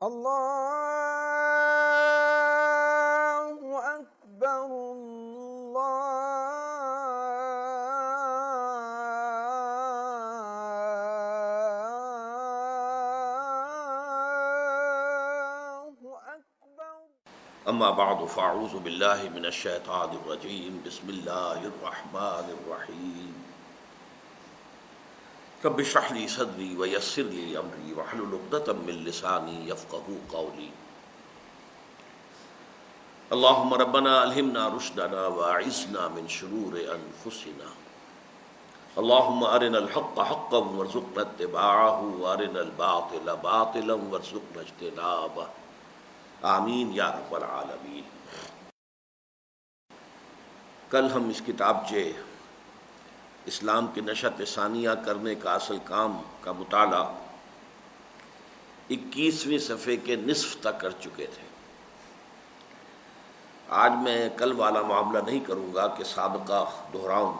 اللہ اکبر اما بعد فاعوذ باللہ من الشیطان الرجیم بسم اللہ الرحمن الرحیم رب اشرح لی صدری ویسر لی امری واحلل عقدۃ من لسانی یفقہوا قولی اللہم ربنا الہمنا رشدنا واعصمنا من شرور انفسنا اللہم ارنا الحق حقا وارزقنا اتباعہ وارنا الباطل باطلا وارزقنا اجتنابہ آمین یا رب العالمین۔ کل ہم اس کتابچے اسلام کی نشأت ثانیہ کرنے کا اصل کام کا مطالعہ 21ویں صفحے کے نصف تک کر چکے تھے۔ آج میں کل والا معاملہ نہیں کروں گا کہ سابقہ دہراؤں،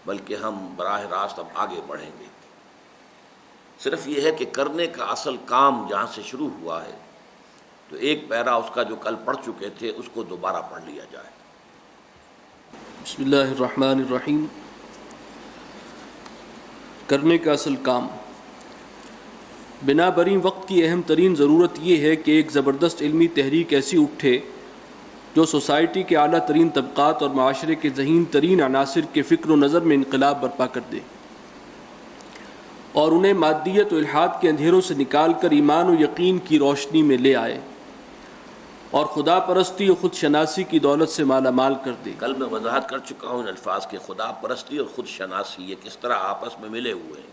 بلکہ ہم براہ راست اب آگے بڑھیں گے۔ صرف یہ ہے کہ کرنے کا اصل کام جہاں سے شروع ہوا ہے تو ایک پیرا اس کا جو کل پڑھ چکے تھے اس کو دوبارہ پڑھ لیا جائے۔ بسم اللہ الرحمن الرحیم۔ کرنے کا اصل کام۔ بنا بریں وقت کی اہم ترین ضرورت یہ ہے کہ ایک زبردست علمی تحریک ایسی اٹھے جو سوسائٹی کے اعلیٰ ترین طبقات اور معاشرے کے ذہین ترین عناصر کے فکر و نظر میں انقلاب برپا کر دے اور انہیں مادیت و الحاد کے اندھیروں سے نکال کر ایمان و یقین کی روشنی میں لے آئے اور خدا پرستی و خود شناسی کی دولت سے مالا مال کر دے۔ کل میں وضاحت کر چکا ہوں ان الفاظ کے خدا پرستی اور خود شناسی یہ کس طرح آپس میں ملے ہوئے ہیں۔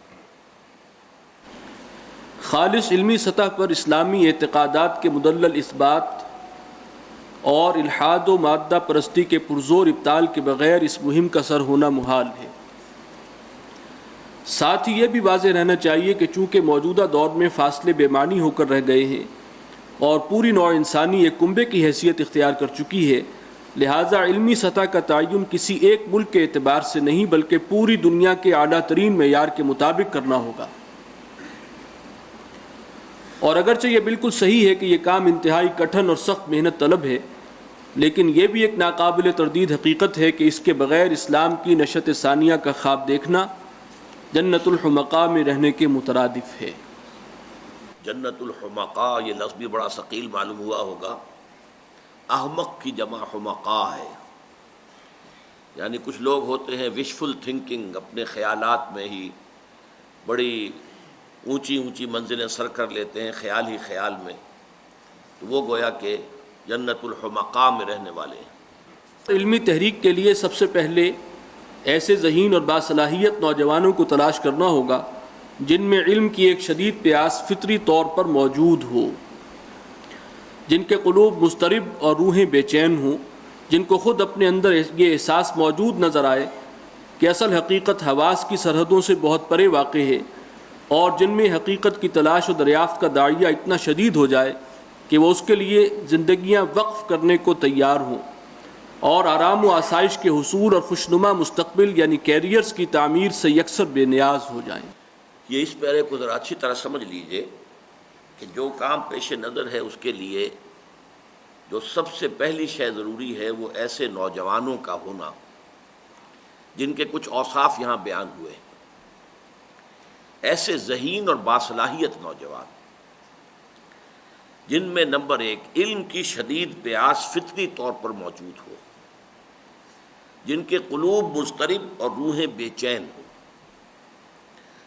خالص علمی سطح پر اسلامی اعتقادات کے مدلل اثبات اور الحاد و مادہ پرستی کے پرزور ابطال کے بغیر اس مہم کا سر ہونا محال ہے۔ ساتھ ہی یہ بھی واضح رہنا چاہیے کہ چونکہ موجودہ دور میں فاصلے بے معنی ہو کر رہ گئے ہیں اور پوری نوع انسانی ایک کنبے کی حیثیت اختیار کر چکی ہے، لہٰذا علمی سطح کا تعین کسی ایک ملک کے اعتبار سے نہیں بلکہ پوری دنیا کے اعلیٰ ترین معیار کے مطابق کرنا ہوگا۔ اور اگرچہ یہ بالکل صحیح ہے کہ یہ کام انتہائی کٹھن اور سخت محنت طلب ہے، لیکن یہ بھی ایک ناقابل تردید حقیقت ہے کہ اس کے بغیر اسلام کی نشأت ثانیہ کا خواب دیکھنا جنت الحمقاء میں رہنے کے مترادف ہے۔ جنت الحمقاء یہ لفظ بھی بڑا ثقیل معلوم ہوا ہوگا۔ احمق کی جمع حمقاء ہے، یعنی کچھ لوگ ہوتے ہیں وشفل تھنکنگ، اپنے خیالات میں ہی بڑی اونچی اونچی منزلیں سر کر لیتے ہیں خیال ہی خیال میں، تو وہ گویا کہ جنت الحمقاء میں رہنے والے ہیں۔ علمی تحریک کے لیے سب سے پہلے ایسے ذہین اور باصلاحیت نوجوانوں کو تلاش کرنا ہوگا جن میں علم کی ایک شدید پیاس فطری طور پر موجود ہو، جن کے قلوب مضطرب اور روحیں بے چین ہوں، جن کو خود اپنے اندر یہ احساس موجود نظر آئے کہ اصل حقیقت حواس کی سرحدوں سے بہت پرے واقع ہے، اور جن میں حقیقت کی تلاش و دریافت کا داعیہ اتنا شدید ہو جائے کہ وہ اس کے لیے زندگیاں وقف کرنے کو تیار ہوں اور آرام و آسائش کے حصول اور خوشنما مستقبل یعنی کیریئرز کی تعمیر سے یکسر بے نیاز ہو جائیں۔ یہ اس پیرے کو ذرا اچھی طرح سمجھ لیجئے کہ جو کام پیش نظر ہے اس کے لیے جو سب سے پہلی شے ضروری ہے وہ ایسے نوجوانوں کا ہونا جن کے کچھ اوصاف یہاں بیان ہوئے، ایسے ذہین اور باصلاحیت نوجوان جن میں نمبر 1 علم کی شدید پیاس فطری طور پر موجود ہو، جن کے قلوب مضطرب اور روحیں بے چین ہوں،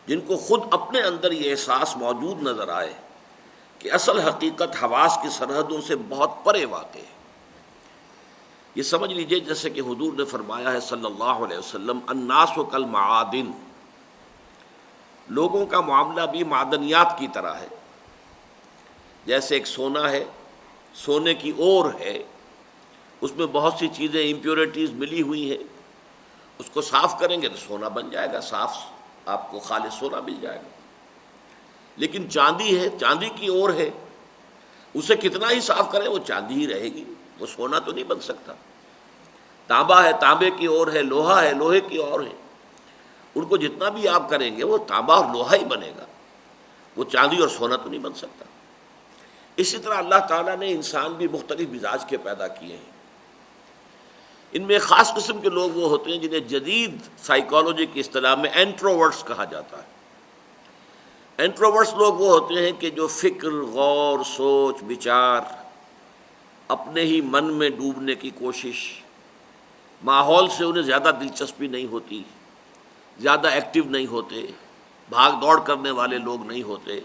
جن کو خود اپنے اندر یہ احساس موجود نظر آئے کہ اصل حقیقت حواس کی سرحدوں سے بہت پرے واقع ہے۔ یہ سمجھ لیجئے جیسے کہ حضور نے فرمایا ہے صلی اللہ علیہ وسلم الناس کالمعادن، لوگوں کا معاملہ بھی معدنیات کی طرح ہے۔ جیسے ایک سونا ہے، سونے کی اور ہے، اس میں بہت سی چیزیں امپیورٹیز ملی ہوئی ہیں، اس کو صاف کریں گے تو سونا بن جائے گا، صاف آپ کو خالص سونا مل جائے گا۔ لیکن چاندی ہے، چاندی کی اور ہے، اسے کتنا ہی صاف کریں وہ چاندی ہی رہے گی، وہ سونا تو نہیں بن سکتا۔ تانبا ہے، تانبے کی اور ہے، لوہا ہے، لوہے کی اور ہے، ان کو جتنا بھی آپ کریں گے وہ تانبا اور لوہا ہی بنے گا، وہ چاندی اور سونا تو نہیں بن سکتا۔ اسی طرح اللہ تعالیٰ نے انسان بھی مختلف مزاج کے پیدا کیے ہیں. ان میں خاص قسم کے لوگ وہ ہوتے ہیں جنہیں جدید سائیکالوجی کی اصطلاح میں انٹروورٹس کہا جاتا ہے. انٹروورٹس لوگ وہ ہوتے ہیں کہ جو فکر، غور، سوچ، بچار، اپنے ہی من میں ڈوبنے کی کوشش، ماحول سے انہیں زیادہ دلچسپی نہیں ہوتی، زیادہ ایکٹیو نہیں ہوتے، بھاگ دوڑ کرنے والے لوگ نہیں ہوتے،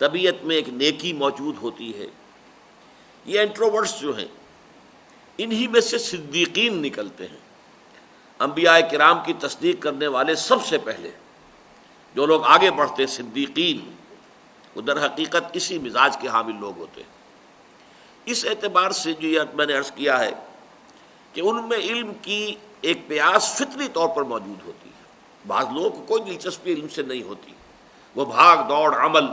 طبیعت میں ایک نیکی موجود ہوتی ہے. یہ انٹروورٹس جو ہیں انہی میں سے صدیقین نکلتے ہیں. انبیاء کرام کی تصدیق کرنے والے سب سے پہلے جو لوگ آگے بڑھتے صدیقین، وہ در حقیقت اسی مزاج کے حامل لوگ ہوتے ہیں. اس اعتبار سے جو یہ میں نے عرض کیا ہے کہ ان میں علم کی ایک پیاس فطری طور پر موجود ہوتی ہے. بعض لوگوں کو کوئی دلچسپی علم سے نہیں ہوتی، وہ بھاگ دوڑ عمل،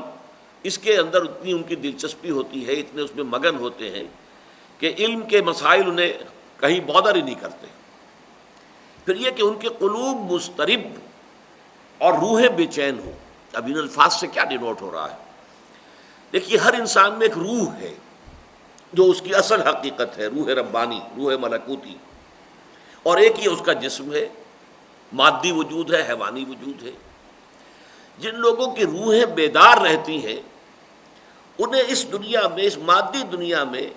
اس کے اندر اتنی ان کی دلچسپی ہوتی ہے، اتنے اس میں مگن ہوتے ہیں کہ علم کے مسائل انہیں کہیں بودر ہی نہیں کرتے. پھر یہ کہ ان کے قلوب مضطرب اور روحیں بے چین ہوں. اب ان الفاظ سے کیا ڈینوٹ ہو رہا ہے؟ دیکھیے، ہر انسان میں ایک روح ہے جو اس کی اصل حقیقت ہے، روح ربانی، روح ملکوتی، اور ایک ہی اس کا جسم ہے، مادی وجود ہے، حیوانی وجود ہے. جن لوگوں کی روحیں بیدار رہتی ہیں انہیں اس دنیا میں، اس مادی دنیا میں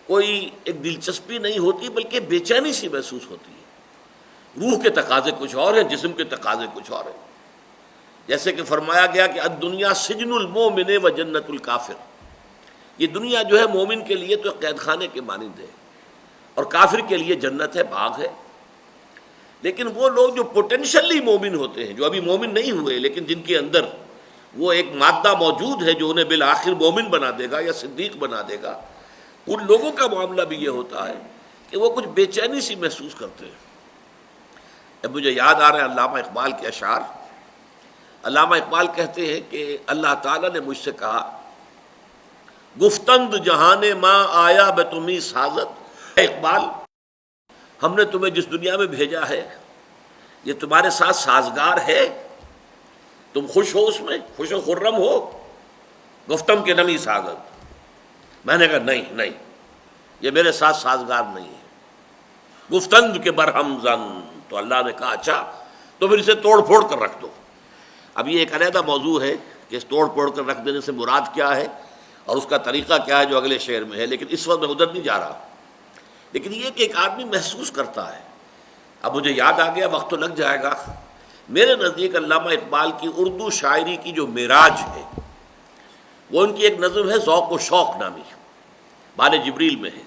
کوئی ایک دلچسپی نہیں ہوتی، بلکہ بے چینی سی محسوس ہوتی ہے. روح کے تقاضے کچھ اور ہیں، جسم کے تقاضے کچھ اور ہیں. جیسے کہ فرمایا گیا کہ الدنیا سجن المومن و جنت الکافر. یہ دنیا جو ہے مومن کے لیے تو قید خانے کے مانند ہے، اور کافر کے لیے جنت ہے، باغ ہے. لیکن وہ لوگ جو پوٹینشلی مومن ہوتے ہیں، جو ابھی مومن نہیں ہوئے لیکن جن کے اندر وہ ایک مادہ موجود ہے جو انہیں بالآخر مومن بنا دے گا یا صدیق بنا دے گا، ان لوگوں کا معاملہ بھی یہ ہوتا ہے کہ وہ کچھ بے چینی سی محسوس کرتے ہیں. اب مجھے یاد آ رہا ہے علامہ اقبال کے اشعار. علامہ اقبال کہتے ہیں کہ اللہ تعالیٰ نے مجھ سے کہا، گفتند جہان ماں آیا بے تمہیں سازت. اقبال، ہم نے تمہیں جس دنیا میں بھیجا ہے یہ تمہارے ساتھ سازگار ہے؟ تم خوش ہو اس میں، خوش و خرم ہو؟ گفتم کے نمی سازت. میں نے کہا نہیں، یہ میرے ساتھ سازگار نہیں ہے. گفتند کے برہم زن. تو اللہ نے کہا اچھا تو پھر اسے توڑ پھوڑ کر رکھ دو. اب یہ ایک علیحدہ موضوع ہے کہ اس توڑ پھوڑ کر رکھ دینے سے مراد کیا ہے اور اس کا طریقہ کیا ہے جو اگلے شعر میں ہے، لیکن اس وقت میں ادھر نہیں جا رہا. لیکن یہ کہ ایک آدمی محسوس کرتا ہے. اب مجھے یاد آ گیا، وقت تو لگ جائے گا. میرے نزدیک علامہ اقبال کی اردو شاعری کی جو معراج ہے وہ ان کی ایک نظم ہے ذوق و شوق نامی، بال جبریل میں ہے.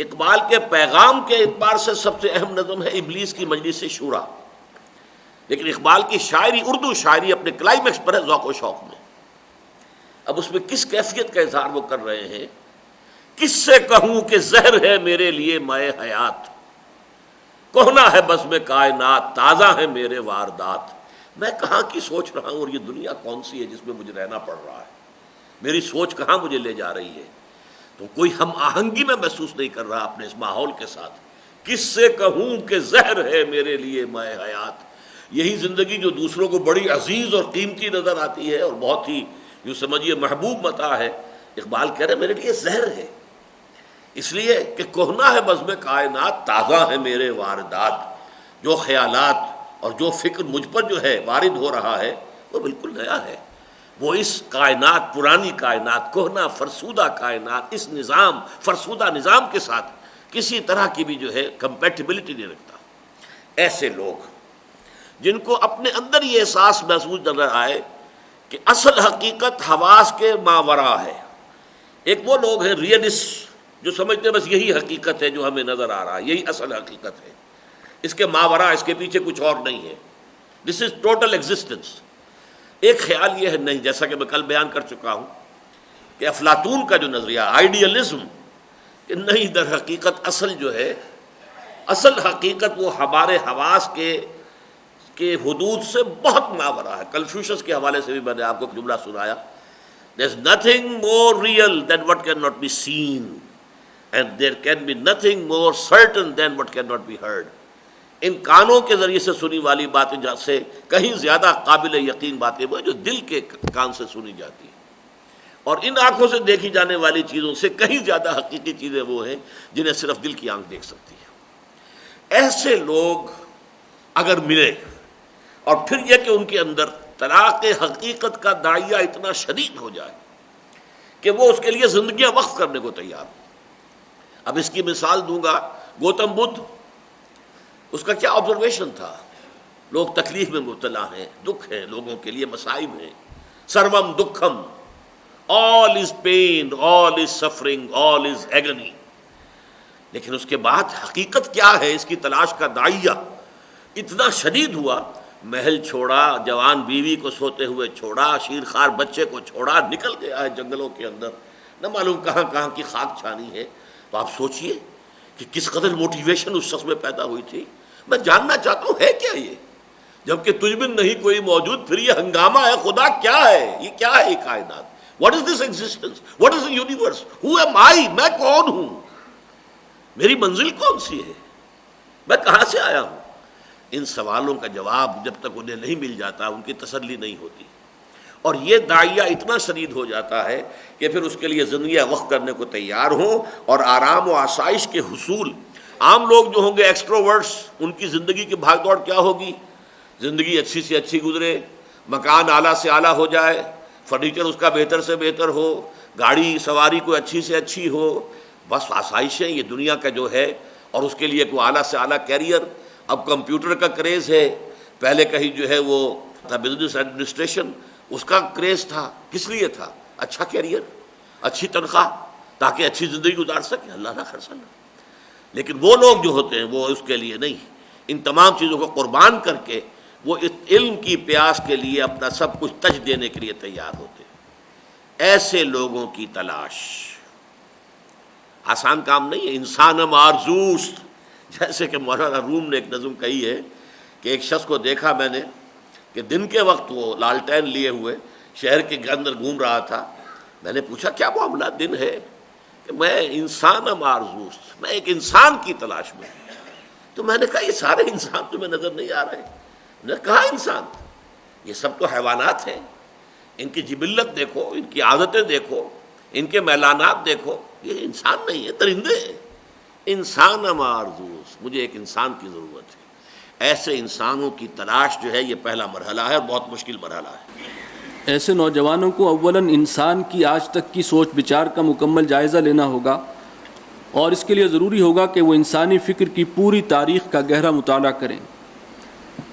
اقبال کے پیغام کے اعتبار سے سب سے اہم نظم ہے ابلیس کی مجلس شورا. لیکن اقبال کی شاعری، اردو شاعری، اپنے کلائمیکس پر ہے ذوق و شوق میں. اب اس میں کس کیفیت کا اظہار وہ کر رہے ہیں؟ کس سے کہوں کہ زہر ہے میرے لیے مائے حیات، کہنا ہے بس میں کائنات، تازہ ہے میرے واردات. میں کہاں کی سوچ رہا ہوں اور یہ دنیا کون سی ہے جس میں مجھے رہنا پڑ رہا ہے؟ میری سوچ کہاں مجھے لے جا رہی ہے؟ تو کوئی ہم آہنگی میں محسوس نہیں کر رہا اپنے اس ماحول کے ساتھ. کس سے کہوں کہ زہر ہے میرے لیے مائے حیات. یہی زندگی جو دوسروں کو بڑی عزیز اور قیمتی نظر آتی ہے اور بہت ہی یوں سمجھیے محبوب متاع ہے، اقبال کہہ رہے میرے لیے زہر ہے. اس لیے کہ کہنا ہے بزم کائنات، تازہ ہے میرے واردات. جو خیالات اور جو فکر مجھ پر جو ہے وارد ہو رہا ہے وہ بالکل نیا ہے. وہ اس کائنات، پرانی کائنات، کہنا فرسودہ کائنات، اس نظام، فرسودہ نظام کے ساتھ کسی طرح کی بھی جو ہے کمپیٹیبلٹی نہیں رکھتا. ایسے لوگ جن کو اپنے اندر یہ احساس محسوس نظر آئے کہ اصل حقیقت حواس کے ماورا ہے. ایک وہ لوگ ہیں ریئلسٹ جو سمجھتے ہیں بس یہی حقیقت ہے جو ہمیں نظر آ رہا ہے، یہی اصل حقیقت ہے، اس کے ماورا، اس کے پیچھے کچھ اور نہیں ہے. دس از ٹوٹل ایگزسٹنس. ایک خیال یہ ہے نہیں، جیسا کہ میں کل بیان کر چکا ہوں کہ افلاطون کا جو نظریہ آئیڈیلزم، کہ نہیں، در حقیقت اصل جو ہے، اصل حقیقت وہ ہمارے حواس کے حدود سے بہت ماورا ہے. کنفیوشس کے حوالے سے بھی میں نے آپ کو ایک جملہ سنایا، there is nothing more real than what cannot be seen and there can be nothing more certain than what cannot be heard. ان کانوں کے ذریعے سے سنی والی باتیں سے کہیں زیادہ قابل یقین باتیں وہ جو دل کے کان سے سنی جاتی ہیں. اور ان آنکھوں سے دیکھی جانے والی چیزوں سے کہیں زیادہ حقیقی چیزیں وہ ہیں جنہیں صرف دل کی آنکھ دیکھ سکتی ہے۔ ایسے لوگ اگر ملے اور پھر یہ کہ ان کے اندر طلاق حقیقت کا داعیہ اتنا شدید ہو جائے کہ وہ اس کے لیے زندگیاں وقف کرنے کو تیار ہوں۔ اب اس کی مثال دوں گا، گوتم بدھ، اس کا کیا آبزرویشن تھا؟ لوگ تکلیف میں مبتلا ہیں، دکھ ہے لوگوں کے لیے، مصائب ہیں، سروم دکھم، all is pain, all is suffering, all is agony۔ لیکن اس کے بعد حقیقت کیا ہے اس کی تلاش کا داعیہ اتنا شدید ہوا، محل چھوڑا، جوان بیوی کو سوتے ہوئے چھوڑا، شیرخوار بچے کو چھوڑا، نکل گیا ہے جنگلوں کے اندر، نہ معلوم کہاں کہاں کی خاک چھانی ہے۔ تو آپ سوچئے کہ کس قدر موٹیویشن اس شخص میں پیدا ہوئی تھی۔ میں جاننا چاہتا ہوں ہے کیا یہ، جبکہ تجھ بن نہیں کوئی موجود، پھر یہ ہنگامہ ہے، خدا کیا ہے، یہ کیا ہے یہ کائنات، what is this existence, what is the universe, who am I, میں کون ہوں، میری منزل کون سی ہے، میں کہاں سے آیا ہوں۔ ان سوالوں کا جواب جب تک انہیں نہیں مل جاتا ان کی تسلی نہیں ہوتی، اور یہ داعیہ اتنا شدید ہو جاتا ہے کہ پھر اس کے لیے زندگیاں وقف کرنے کو تیار ہوں، اور آرام و آسائش کے حصول۔ عام لوگ جو ہوں گے ایکسٹروورٹس، ان کی زندگی کی بھاگ دوڑ کیا ہوگی؟ زندگی اچھی سے اچھی گزرے، مکان اعلیٰ سے اعلیٰ ہو جائے، فرنیچر اس کا بہتر سے بہتر ہو، گاڑی سواری کوئی اچھی سے اچھی ہو، بس آسائشیں یہ دنیا کا جو ہے، اور اس کے لیے کوئی اعلیٰ سے اعلیٰ کیریئر۔ اب کمپیوٹر کا کریز ہے، پہلے کہیں جو ہے وہ تھا بزنس ایڈمنسٹریشن، اس کا کریز تھا، کس لیے تھا؟ اچھا کیریئر، اچھی تنخواہ، تاکہ اچھی زندگی گزار سکے، اللہ نہ خرسا۔ لیکن وہ لوگ جو ہوتے ہیں وہ اس کے لیے نہیں، ان تمام چیزوں کو قربان کر کے وہ اس علم کی پیاس کے لیے اپنا سب کچھ تج دینے کے لیے تیار ہوتے ہیں۔ ایسے لوگوں کی تلاش آسان کام نہیں ہے۔ انسانم آرزوست، جیسے کہ مولانا روم نے ایک نظم کہی ہے کہ ایک شخص کو دیکھا میں نے کہ دن کے وقت وہ لالٹین لیے ہوئے شہر کے اندر گھوم رہا تھا۔ میں نے پوچھا کیا معاملہ؟ دن ہے کہ میں انسانم آرزوست، میں ایک انسان کی تلاش میں ہوں۔ تو میں نے کہا یہ سارے انسان تمہیں نظر نہیں آ رہے؟ میں نے کہا انسان، یہ سب تو حیوانات ہیں، ان کی جبلت دیکھو، ان کی عادتیں دیکھو، ان کے میلانات دیکھو، یہ انسان نہیں ہے، درندے ہیں۔ انسان آرزوست، مجھے ایک انسان کی ضرورت ہے۔ ایسے انسانوں کی تلاش جو ہے یہ پہلا مرحلہ ہے، اور بہت مشکل مرحلہ ہے۔ ایسے نوجوانوں کو اولاً انسان کی آج تک کی سوچ بچار کا مکمل جائزہ لینا ہوگا، اور اس کے لیے ضروری ہوگا کہ وہ انسانی فکر کی پوری تاریخ کا گہرا مطالعہ کریں۔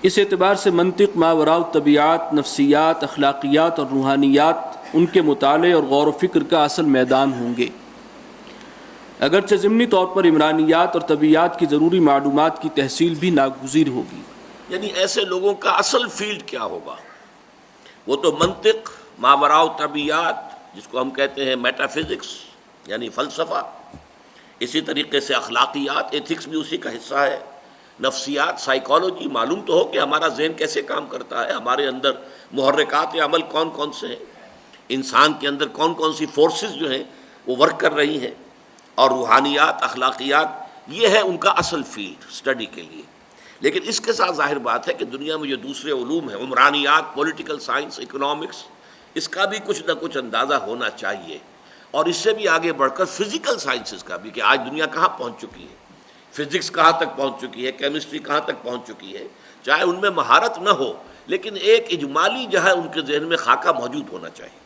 اس اعتبار سے منطق، ماوراء الطبیعات، نفسیات، اخلاقیات اور روحانیات ان کے مطالعے اور غور و فکر کا اصل میدان ہوں گے۔ اگرچہ ضمنی طور پر عمرانیات اور طبیعیات کی ضروری معلومات کی تحصیل بھی ناگزیر ہوگی۔ یعنی ایسے لوگوں کا اصل فیلڈ کیا ہوگا؟ وہ تو منطق، ماوراء الطبیعات جس کو ہم کہتے ہیں میٹا فزکس یعنی فلسفہ، اسی طریقے سے اخلاقیات، ایتھکس بھی اسی کا حصہ ہے، نفسیات، سائیکالوجی، معلوم تو ہو کہ ہمارا ذہن کیسے کام کرتا ہے، ہمارے اندر محرکات عمل کون کون سے ہیں، انسان کے اندر کون کون سی فورسز جو ہیں وہ ورک کر رہی ہیں، اور روحانیات، اخلاقیات، یہ ہے ان کا اصل فیلڈ اسٹڈی کے لیے۔ لیکن اس کے ساتھ ظاہر بات ہے کہ دنیا میں جو دوسرے علوم ہیں، عمرانیات، پولیٹیکل سائنس، اکنامکس، اس کا بھی کچھ نہ کچھ اندازہ ہونا چاہیے، اور اس سے بھی آگے بڑھ کر فزیکل سائنسز کا بھی، کہ آج دنیا کہاں پہنچ چکی ہے، فزکس کہاں تک پہنچ چکی ہے، کیمسٹری کہاں تک پہنچ چکی ہے، چاہے ان میں مہارت نہ ہو لیکن ایک اجمالی جو ہے ان کے ذہن میں خاکہ موجود ہونا چاہیے۔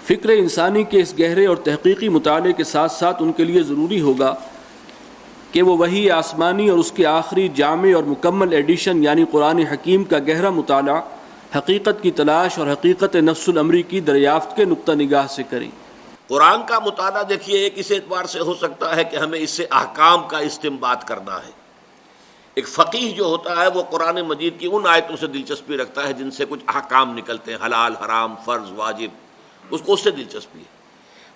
فکر انسانی کے اس گہرے اور تحقیقی مطالعے کے ساتھ ساتھ ان کے لیے ضروری ہوگا کہ وہ وحی آسمانی اور اس کے آخری جامع اور مکمل ایڈیشن یعنی قرآن حکیم کا گہرا مطالعہ، حقیقت کی تلاش اور حقیقت نفس الامری کی دریافت کے نقطہ نگاہ سے کریں۔ قرآن کا مطالعہ دیکھیے ایک اس اعتبار سے ہو سکتا ہے کہ ہمیں اس سے احکام کا استنباط کرنا ہے۔ ایک فقیہ جو ہوتا ہے وہ قرآن مجید کی ان آیتوں سے دلچسپی رکھتا ہے جن سے کچھ احکام نکلتے ہیں، حلال، حرام، فرض، واجب، اس کو اس سے دلچسپی ہے۔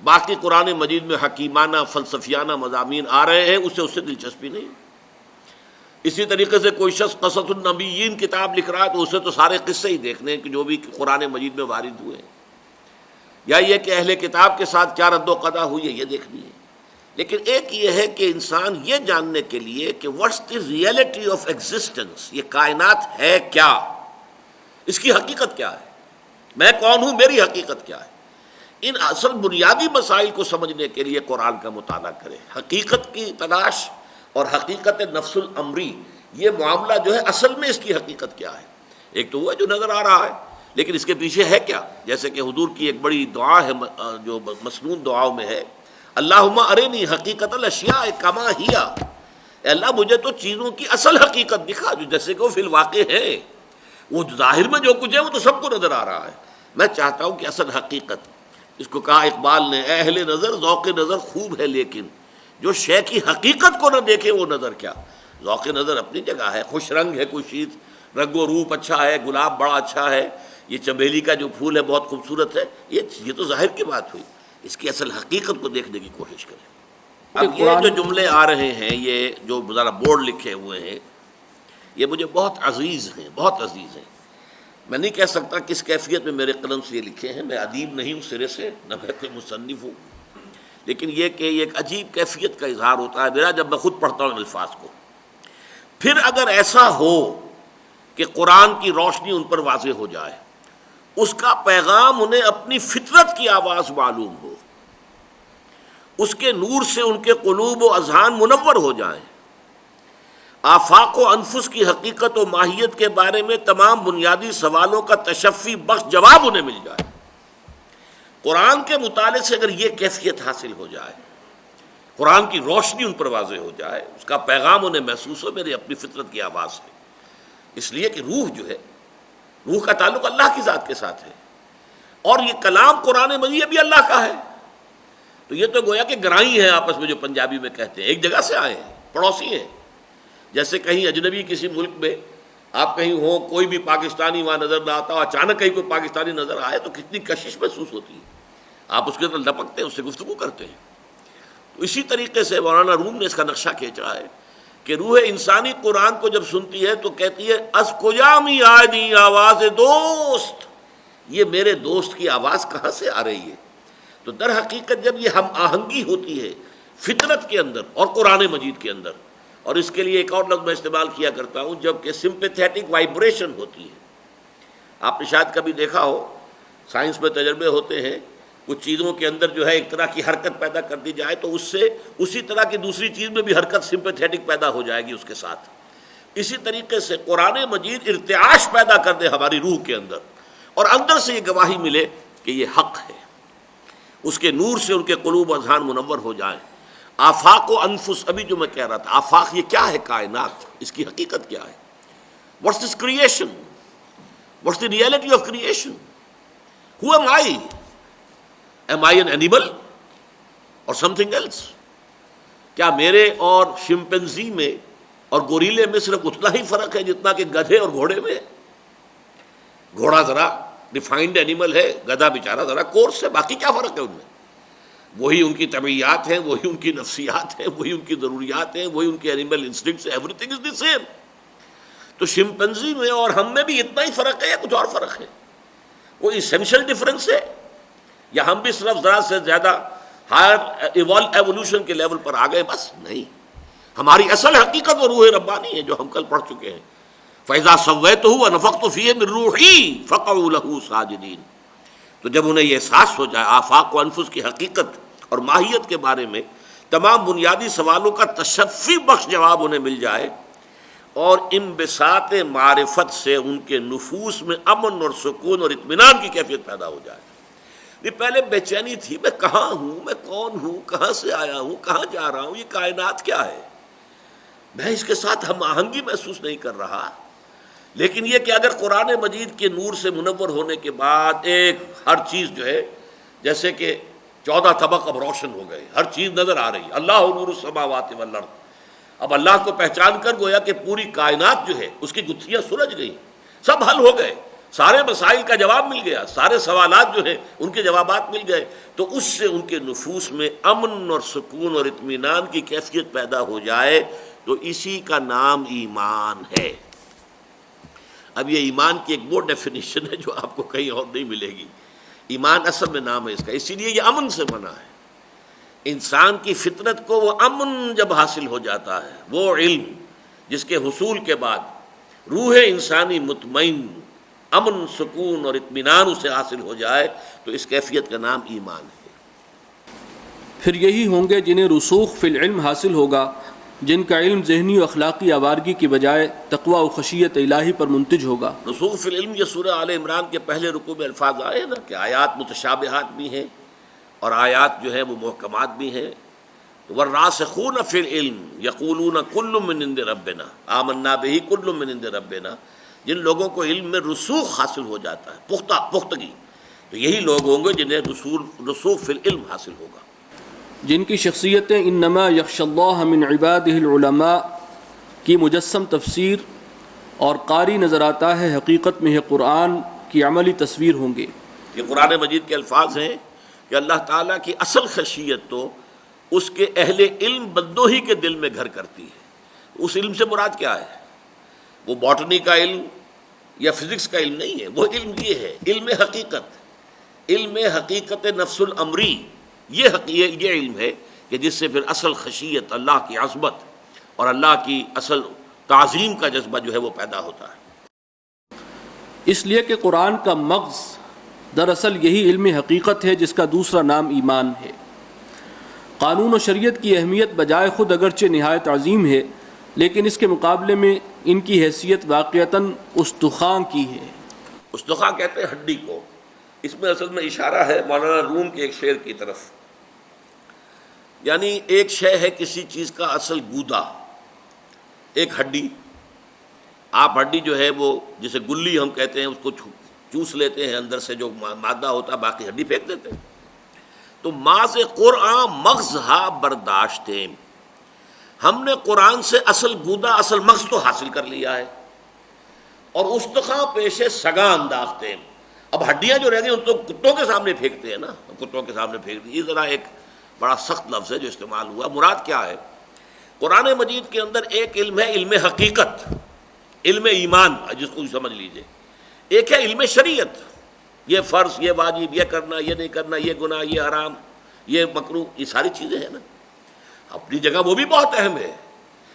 باقی قرآن مجید میں حکیمانہ، فلسفیانہ مضامین آ رہے ہیں، اس سے دلچسپی نہیں۔ اسی طریقے سے کوئی شخص قصص النبیین کتاب لکھ رہا ہے تو اسے تو سارے قصے ہی دیکھنے ہیں کہ جو بھی قرآن مجید میں وارد ہوئے ہیں، یا یہ کہ اہل کتاب کے ساتھ کیا رد و قضا ہوئی ہے یہ دیکھنی ہے۔ لیکن ایک یہ ہے کہ انسان یہ جاننے کے لیے کہ what's the reality of existence, یہ کائنات ہے کیا، اس کی حقیقت کیا ہے، میں کون ہوں، میری حقیقت کیا ہے، ان اصل بنیادی مسائل کو سمجھنے کے لیے قرآن کا مطالعہ کریں. حقیقت کی تلاش اور حقیقت نفس الامری، یہ معاملہ جو ہے اصل میں اس کی حقیقت کیا ہے. ایک تو وہ ہے جو نظر آ رہا ہے، لیکن اس کے پیچھے ہے کیا؟ جیسے کہ حضور کی ایک بڑی دعا ہے جو مسنون دعاؤں میں ہے، اللہم ارنی حقیقت الاشیاء کما ہی، اے اللہ مجھے تو چیزوں کی اصل حقیقت دکھا جو جیسے کہ وہ فی الواقع ہے. وہ ظاہر میں جو کچھ ہے وہ تو سب کو نظر آ رہا ہے. میں چاہتا ہوں کہ اصل حقیقت، اس کو کہا اقبال نے، اے اہل نظر ذوق نظر خوب ہے لیکن جو شے کی حقیقت کو نہ دیکھے وہ نظر کیا. ذوق نظر اپنی جگہ ہے، خوش رنگ ہے کوئی چیز، رنگ و روپ اچھا ہے، گلاب بڑا اچھا ہے، یہ چمیلی کا جو پھول ہے بہت خوبصورت ہے، یہ تو ظاہر کی بات ہوئی. اس کی اصل حقیقت کو دیکھنے کی کوشش کریں. اب یہ جو جملے آ رہے ہیں، یہ جو ذرا بورڈ لکھے ہوئے ہیں، یہ مجھے بہت عزیز ہیں، بہت عزیز ہیں. میں نہیں کہہ سکتا کس کیفیت میں میرے قلم سے یہ لکھے ہیں، میں ادیب نہیں ہوں سرے سے، نہ میں کوئی مصنف ہوں، لیکن یہ کہ یہ ایک عجیب کیفیت کا اظہار ہوتا ہے میرا جب میں خود پڑھتا ہوں الفاظ کو. پھر اگر ایسا ہو کہ قرآن کی روشنی ان پر واضح ہو جائے، اس کا پیغام انہیں اپنی فطرت کی آواز معلوم ہو، اس کے نور سے ان کے قلوب و اذہان منور ہو جائیں، آفاق و انفس کی حقیقت و ماہیت کے بارے میں تمام بنیادی سوالوں کا تشفی بخش جواب انہیں مل جائے. قرآن کے مطالعے سے اگر یہ کیفیت حاصل ہو جائے، قرآن کی روشنی ان پر واضح ہو جائے، اس کا پیغام انہیں محسوس ہو میری اپنی فطرت کی آواز سے. اس لیے کہ روح جو ہے، روح کا تعلق اللہ کی ذات کے ساتھ ہے، اور یہ کلام قرآن مجید بھی اللہ کا ہے. تو یہ تو گویا کہ گرائی ہیں آپس میں، جو پنجابی میں کہتے ہیں، ایک جگہ سے آئے ہیں، پڑوسی ہیں. جیسے کہیں اجنبی کسی ملک میں آپ کہیں ہوں، کوئی بھی پاکستانی وہاں نظر نہ آتا، اچانک کہیں کوئی پاکستانی نظر آئے تو کتنی کشش محسوس ہوتی ہے. آپ اس کے اندر لپکتے ہیں، اس سے گفتگو کرتے ہیں. تو اسی طریقے سے مولانا روم نے اس کا نقشہ کھینچا ہے کہ روح انسانی قرآن کو جب سنتی ہے تو کہتی ہے از کجامی آدی آواز دوست، یہ میرے دوست کی آواز کہاں سے آ رہی ہے. تو در حقیقت جب یہ ہم آہنگی ہوتی ہے فطرت کے اندر اور قرآن مجید کے اندر، اور اس کے لیے ایک اور لفظ میں استعمال کیا کرتا ہوں، جب کہ سمپیتھیٹک وائبریشن ہوتی ہے. آپ نے شاید کبھی دیکھا ہو، سائنس میں تجربے ہوتے ہیں، کچھ چیزوں کے اندر جو ہے ایک طرح کی حرکت پیدا کر دی جائے تو اس سے اسی طرح کی دوسری چیز میں بھی حرکت سمپیتھیٹک پیدا ہو جائے گی اس کے ساتھ. اسی طریقے سے قرآن مجید ارتعاش پیدا کر دے ہماری روح کے اندر، اور اندر سے یہ گواہی ملے کہ یہ حق ہے، اس کے نور سے ان کے قلوب و اذہان منور ہو جائیں. آفاق و انفس، ابھی جو میں کہہ رہا تھا، آفاق یہ کیا ہے؟ کائنات، اس کی حقیقت کیا ہے؟ What's this creation? What's the reality of creation? Who am I? Am I an animal اور سم تھنگ ایلس؟ کیا میرے اور شمپینزی میں اور گوریلے میں صرف اتنا ہی فرق ہے جتنا کہ گدھے اور گھوڑے میں؟ گھوڑا ذرا ڈیفائنڈ اینیمل ہے، گدھا بیچارہ ذرا کورس ہے، باقی کیا فرق ہے ان میں؟ وہی ان کی طبیعیات ہیں، وہی ان کی نفسیات ہیں، وہی ان کی ضروریات ہیں، وہی ان کے اینیمل انسٹنکٹس ہیں، every thing is the same. تو شمپینزی میں اور ہم میں بھی اتنا ہی فرق ہے یا کچھ اور فرق ہے؟ کوئی اسینشل ڈفرینس ہے، یا ہم بھی صرف ذرا سے زیادہ ہائر ایوولوشن کے لیول پر آ گئے؟ بس نہیں، ہماری اصل حقیقت وہ روح ربانی ہے جو ہم کل پڑھ چکے ہیں. فَإِذَا سَوَّيْتُهُ وَنَفَخْتُ فِيهِ مِن رُوحِي فَقَعُوا لَهُ سَاجِدِينَ. تو جب انہیں یہ احساس ہو جائے آفاق و انفس کی حقیقت اور ماہیت کے بارے میں تمام بنیادی سوالوں کا تشفی بخش جواب انہیں مل جائے، اور انبساط معرفت سے ان کے نفوس میں امن اور سکون اور اطمینان کی کیفیت پیدا ہو جائے. یہ پہلے بے چینی تھی، میں کہاں ہوں، میں کون ہوں، کہاں سے آیا ہوں، کہاں جا رہا ہوں، یہ کائنات کیا ہے، میں اس کے ساتھ ہم آہنگی محسوس نہیں کر رہا. لیکن یہ کہ اگر قرآن مجید کے نور سے منور ہونے کے بعد ایک ہر چیز جو ہے جیسے کہ 14 طبق اب روشن ہو گئے، ہر چیز نظر آ رہی، اللہ نور السماوات والارض. اب اللہ کو پہچان کر گویا کہ پوری کائنات جو ہے اس کی گتھیاں سلجھ گئیں، سب حل ہو گئے، سارے مسائل کا جواب مل گیا، سارے سوالات جو ہیں ان کے جوابات مل گئے. تو اس سے ان کے نفوس میں امن اور سکون اور اطمینان کی کیفیت پیدا ہو جائے، تو اسی کا نام ایمان ہے. اب یہ ایمان کی ایک وہ ڈیفینیشن ہے جو آپ کو کہیں اور نہیں ملے گی. ایمان اصل میں نام ہے اس کا، اسی لیے یہ امن سے بنا ہے. انسان کی فطرت کو وہ امن جب حاصل ہو جاتا ہے، وہ علم جس کے حصول کے بعد روح انسانی مطمئن امن سکون اور اطمینان اسے حاصل ہو جائے تو اس کیفیت کا نام ایمان ہے۔ پھر یہی ہوں گے جنہیں رسوخ فی العلم حاصل ہوگا، جن کا علم ذہنی و اخلاقی آوارگی کی بجائے تقوی و خشیت الہی پر منتج ہوگا۔ رسوخ فی العلم یہ سورہ آل عمران کے پہلے رکوع میں الفاظ آئے ہیں نا کہ آیات متشابہات بھی ہیں اور آیات جو ہے وہ محکمات بھی ہیں۔ والراسخون فی العلم یقولون کل من عند ربنا آمنا بہ کل من عند ربنا، جن لوگوں کو علم میں رسوخ حاصل ہو جاتا ہے، پختگی، تو یہی لوگ ہوں گے جنہیں رسوخ فی العلم حاصل ہوگا، جن کی شخصیتیں انما یخشى اللہ من عبادہ العلماء کی مجسم تفسیر اور قاری نظر آتا ہے، حقیقت میں ہے قرآن کی عملی تصویر ہوں گے۔ یہ قرآن مجید کے الفاظ ہیں کہ اللہ تعالیٰ کی اصل خشیت تو اس کے اہل علم بندوں ہی کے دل میں گھر کرتی ہے۔ اس علم سے مراد کیا ہے؟ وہ باٹنی کا علم یا فزکس کا علم نہیں ہے، وہ علم یہ ہے علم حقیقت، علم حقیقت نفس الامری، یہ علم ہے کہ جس سے پھر اصل خشیت، اللہ کی عظمت اور اللہ کی اصل تعظیم کا جذبہ جو ہے وہ پیدا ہوتا ہے۔ اس لیے کہ قرآن کا مغز دراصل یہی علم حقیقت ہے جس کا دوسرا نام ایمان ہے۔ قانون و شریعت کی اہمیت بجائے خود اگرچہ نہایت عظیم ہے، لیکن اس کے مقابلے میں ان کی حیثیت واقعتاً استخوان کی ہے۔ استخوان کہتے ہیں ہڈی کو، اس میں اصل میں اشارہ ہے مولانا روم کے ایک شعر کی طرف، یعنی ایک شے ہے کسی چیز کا اصل گودا، ایک ہڈی، آپ ہڈی جو ہے وہ جسے گلی ہم کہتے ہیں اس کو چوس لیتے ہیں، اندر سے جو مادہ ہوتا ہے باقی ہڈی پھینک دیتے ہیں، تو ماز قرآن مغزہا برداشتیں، ہم نے قرآن سے اصل گودا اصل مغز تو حاصل کر لیا ہے، اور استخوان پیشے سگاں انداختے، اب ہڈیاں جو رہ گئی ان تو کتوں کے سامنے پھینکتے ہیں نا، کتوں کے سامنے پھینک دی۔ یہ ذرا ایک بڑا سخت لفظ ہے جو استعمال ہوا، مراد کیا ہے؟ قرآن مجید کے اندر ایک علم ہے علم حقیقت، علم ایمان جس کو سمجھ لیجئے، ایک ہے علم شریعت، یہ فرض، یہ واجب، یہ کرنا، یہ نہیں کرنا، یہ گناہ، یہ حرام، یہ مکروہ، یہ ساری چیزیں ہیں نا، اپنی جگہ وہ بھی بہت اہم ہے،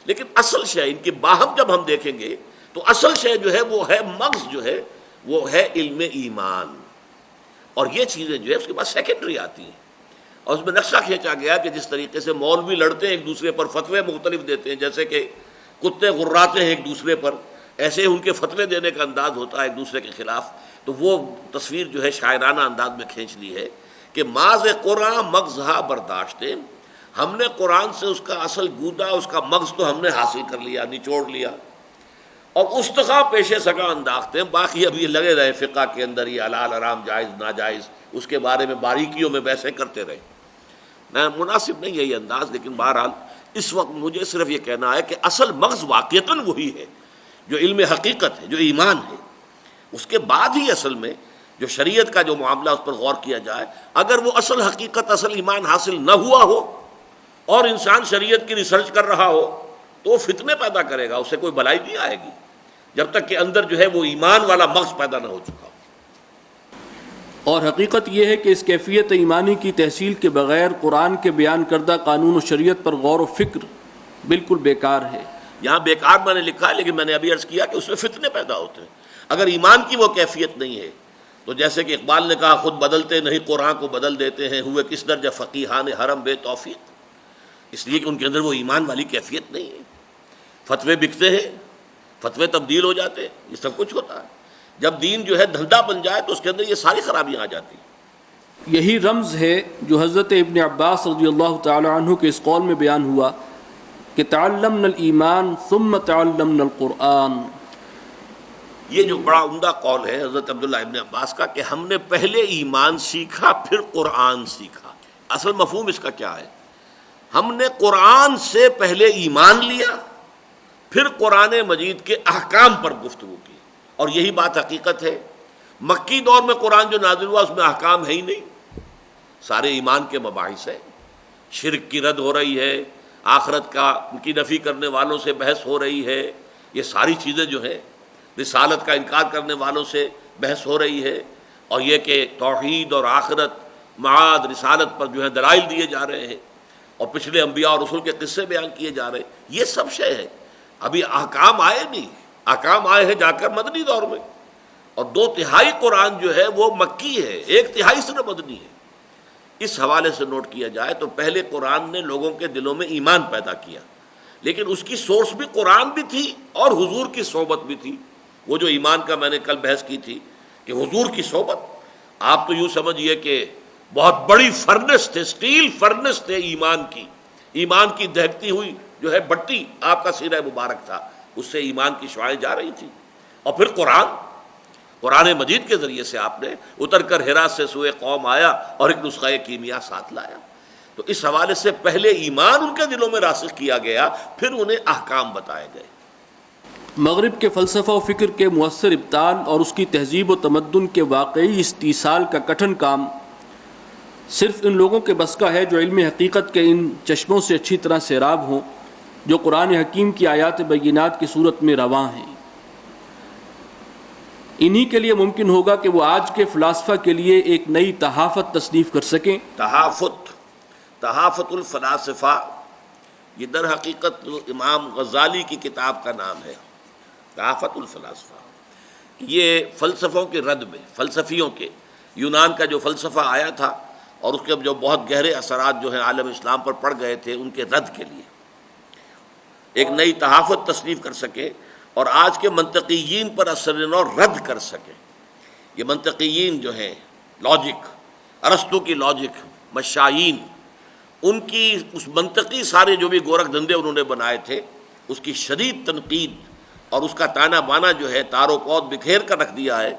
لیکن اصل شے ان کی باہم جب ہم دیکھیں گے تو اصل شے جو ہے وہ ہے مغز جو ہے وہ ہے علم ایمان، اور یہ چیزیں جو ہے اس کے بعد سیکنڈری آتی ہیں، اور اس میں نقشہ کھینچا گیا کہ جس طریقے سے مولوی لڑتے ہیں ایک دوسرے پر، فتوے مختلف دیتے ہیں، جیسے کہ کتے غراتے ہیں ایک دوسرے پر، ایسے ان کے فتوے دینے کا انداز ہوتا ہے ایک دوسرے کے خلاف، تو وہ تصویر جو ہے شاعرانہ انداز میں کھینچ لی ہے کہ ماز قرآن مغزہا برداشتے، ہم نے قرآن سے اس کا اصل گودا، اس کا مغز تو ہم نے حاصل کر لیا، نچوڑ لیا، اور استخوان پیشے سگاں انداختے ہیں، باقی ابھی لگے رہے فقہ کے اندر یہ حلال حرام جائز ناجائز اس کے بارے میں باریکیوں میں بحثیں کرتے رہے۔ مناسب نہیں ہے یہ انداز، لیکن بہرحال اس وقت مجھے صرف یہ کہنا ہے کہ اصل مغز واقعتاً وہی ہے جو علم حقیقت ہے، جو ایمان ہے، اس کے بعد ہی اصل میں جو شریعت کا جو معاملہ اس پر غور کیا جائے، اگر وہ اصل حقیقت اصل ایمان حاصل نہ ہوا ہو اور انسان شریعت کی ریسرچ کر رہا ہو تو وہ فتنے پیدا کرے گا، اس سے کوئی بھلائی نہیں آئے گی جب تک کہ اندر جو ہے وہ ایمان والا مغز پیدا نہ ہو چکا ہو۔ اور حقیقت یہ ہے کہ اس کیفیت ایمانی کی تحصیل کے بغیر قرآن کے بیان کردہ قانون و شریعت پر غور و فکر بالکل بیکار ہے۔ یہاں بیکار میں نے لکھا ہے، لیکن میں نے ابھی عرض کیا کہ اس میں فتنے پیدا ہوتے ہیں اگر ایمان کی وہ کیفیت نہیں ہے، تو جیسے کہ اقبال نے کہا خود بدلتے نہیں قرآن کو بدل دیتے ہیں، ہوئے کس درجہ فقیہان حرم بے توفیق، اس لیے کہ ان کے اندر وہ ایمان والی کیفیت نہیں ہے۔ فتوے بکتے ہیں، فتوے تبدیل ہو جاتے ہیں، یہ سب کچھ ہوتا ہے، جب دین جو ہے دھندا بن جائے تو اس کے اندر یہ ساری خرابیاں آ جاتی ہیں۔ یہی رمز ہے جو حضرت ابن عباس رضی اللہ تعالی عنہ کے اس قول میں بیان ہوا کہ تعلمنا الایمان ثم تعلمنا القرآن۔ یہ جو بڑا عمدہ قول ہے حضرت عبداللہ ابن عباس کا کہ ہم نے پہلے ایمان سیکھا پھر قرآن سیکھا۔ اصل مفہوم اس کا کیا ہے؟ ہم نے قرآن سے پہلے ایمان لیا، پھر قرآن مجید کے احکام پر گفتگو کی، اور یہی بات حقیقت ہے۔ مکی دور میں قرآن جو نازل ہوا اس میں احکام ہے ہی نہیں، سارے ایمان کے مباحث ہیں، شرک کی رد ہو رہی ہے، آخرت کی نفی کرنے والوں سے بحث ہو رہی ہے، یہ ساری چیزیں جو ہیں، رسالت کا انکار کرنے والوں سے بحث ہو رہی ہے، اور یہ کہ توحید اور آخرت معاد رسالت پر جو ہے دلائل دیے جا رہے ہیں، اور پچھلے انبیاء اور رسول کے قصے بیان کیے جا رہے ہیں، یہ سب شے ہے۔ ابھی احکام آئے نہیں، احکام آئے ہیں جا کر مدنی دور میں، اور 2/3 قرآن جو ہے وہ مکی ہے، 1/3 صرف مدنی ہے۔ اس حوالے سے نوٹ کیا جائے تو پہلے قرآن نے لوگوں کے دلوں میں ایمان پیدا کیا، لیکن اس کی سورس بھی قرآن بھی تھی اور حضور کی صحبت بھی تھی۔ وہ جو ایمان کا میں نے کل بحث کی تھی کہ حضور کی صحبت، آپ تو یوں سمجھئے کہ بہت بڑی فرنس تھے، سٹیل فرنس تھے ایمان کی دہکتی ہوئی جو ہے بٹی آپ کا سینہ مبارک تھا، اس سے ایمان کی شعاعیں جا رہی تھی۔ اور پھر قرآن مجید کے ذریعے سے آپ نے اتر کر حرا سے سوئے قوم آیا اور ایک نسخہ کیمیا ساتھ لایا۔ تو اس حوالے سے پہلے ایمان ان کے دلوں میں راسخ کیا گیا، پھر انہیں احکام بتائے گئے۔ مغرب کے فلسفہ و فکر کے مؤثر ابطال اور اس کی تہذیب و تمدن کے واقعی استیصال کا کٹھن کام صرف ان لوگوں کے بس کا ہے جو علم حقیقت کے ان چشموں سے اچھی طرح سیراب ہوں جو قرآن حکیم کی آیات بینات کی صورت میں رواں ہیں۔ انہی کے لیے ممکن ہوگا کہ وہ آج کے فلاسفہ کے لیے ایک نئی تحافت تصنیف کر سکیں۔ تحافت الفلاسفہ، یہ در حقیقت امام غزالی کی کتاب کا نام ہے، تحافت الفلاسفہ۔ یہ فلسفوں کے رد میں، فلسفیوں کے، یونان کا جو فلسفہ آیا تھا اور اس کے جو بہت گہرے اثرات جو ہیں عالم اسلام پر پڑ گئے تھے، ان کے رد کے لیے ایک نئی تحافت تصنیف کر سکے اور آج کے منطقیین پر اثر نو رد کر سکے۔ یہ منطقیین جو ہیں، لاجک، ارسطو کی لاجک، مشائین، ان کی اس منطقی سارے جو بھی گورکھ دھندے انہوں نے بنائے تھے، اس کی شدید تنقید اور اس کا تانا بانا جو ہے تار و پود بکھیر کر رکھ دیا ہے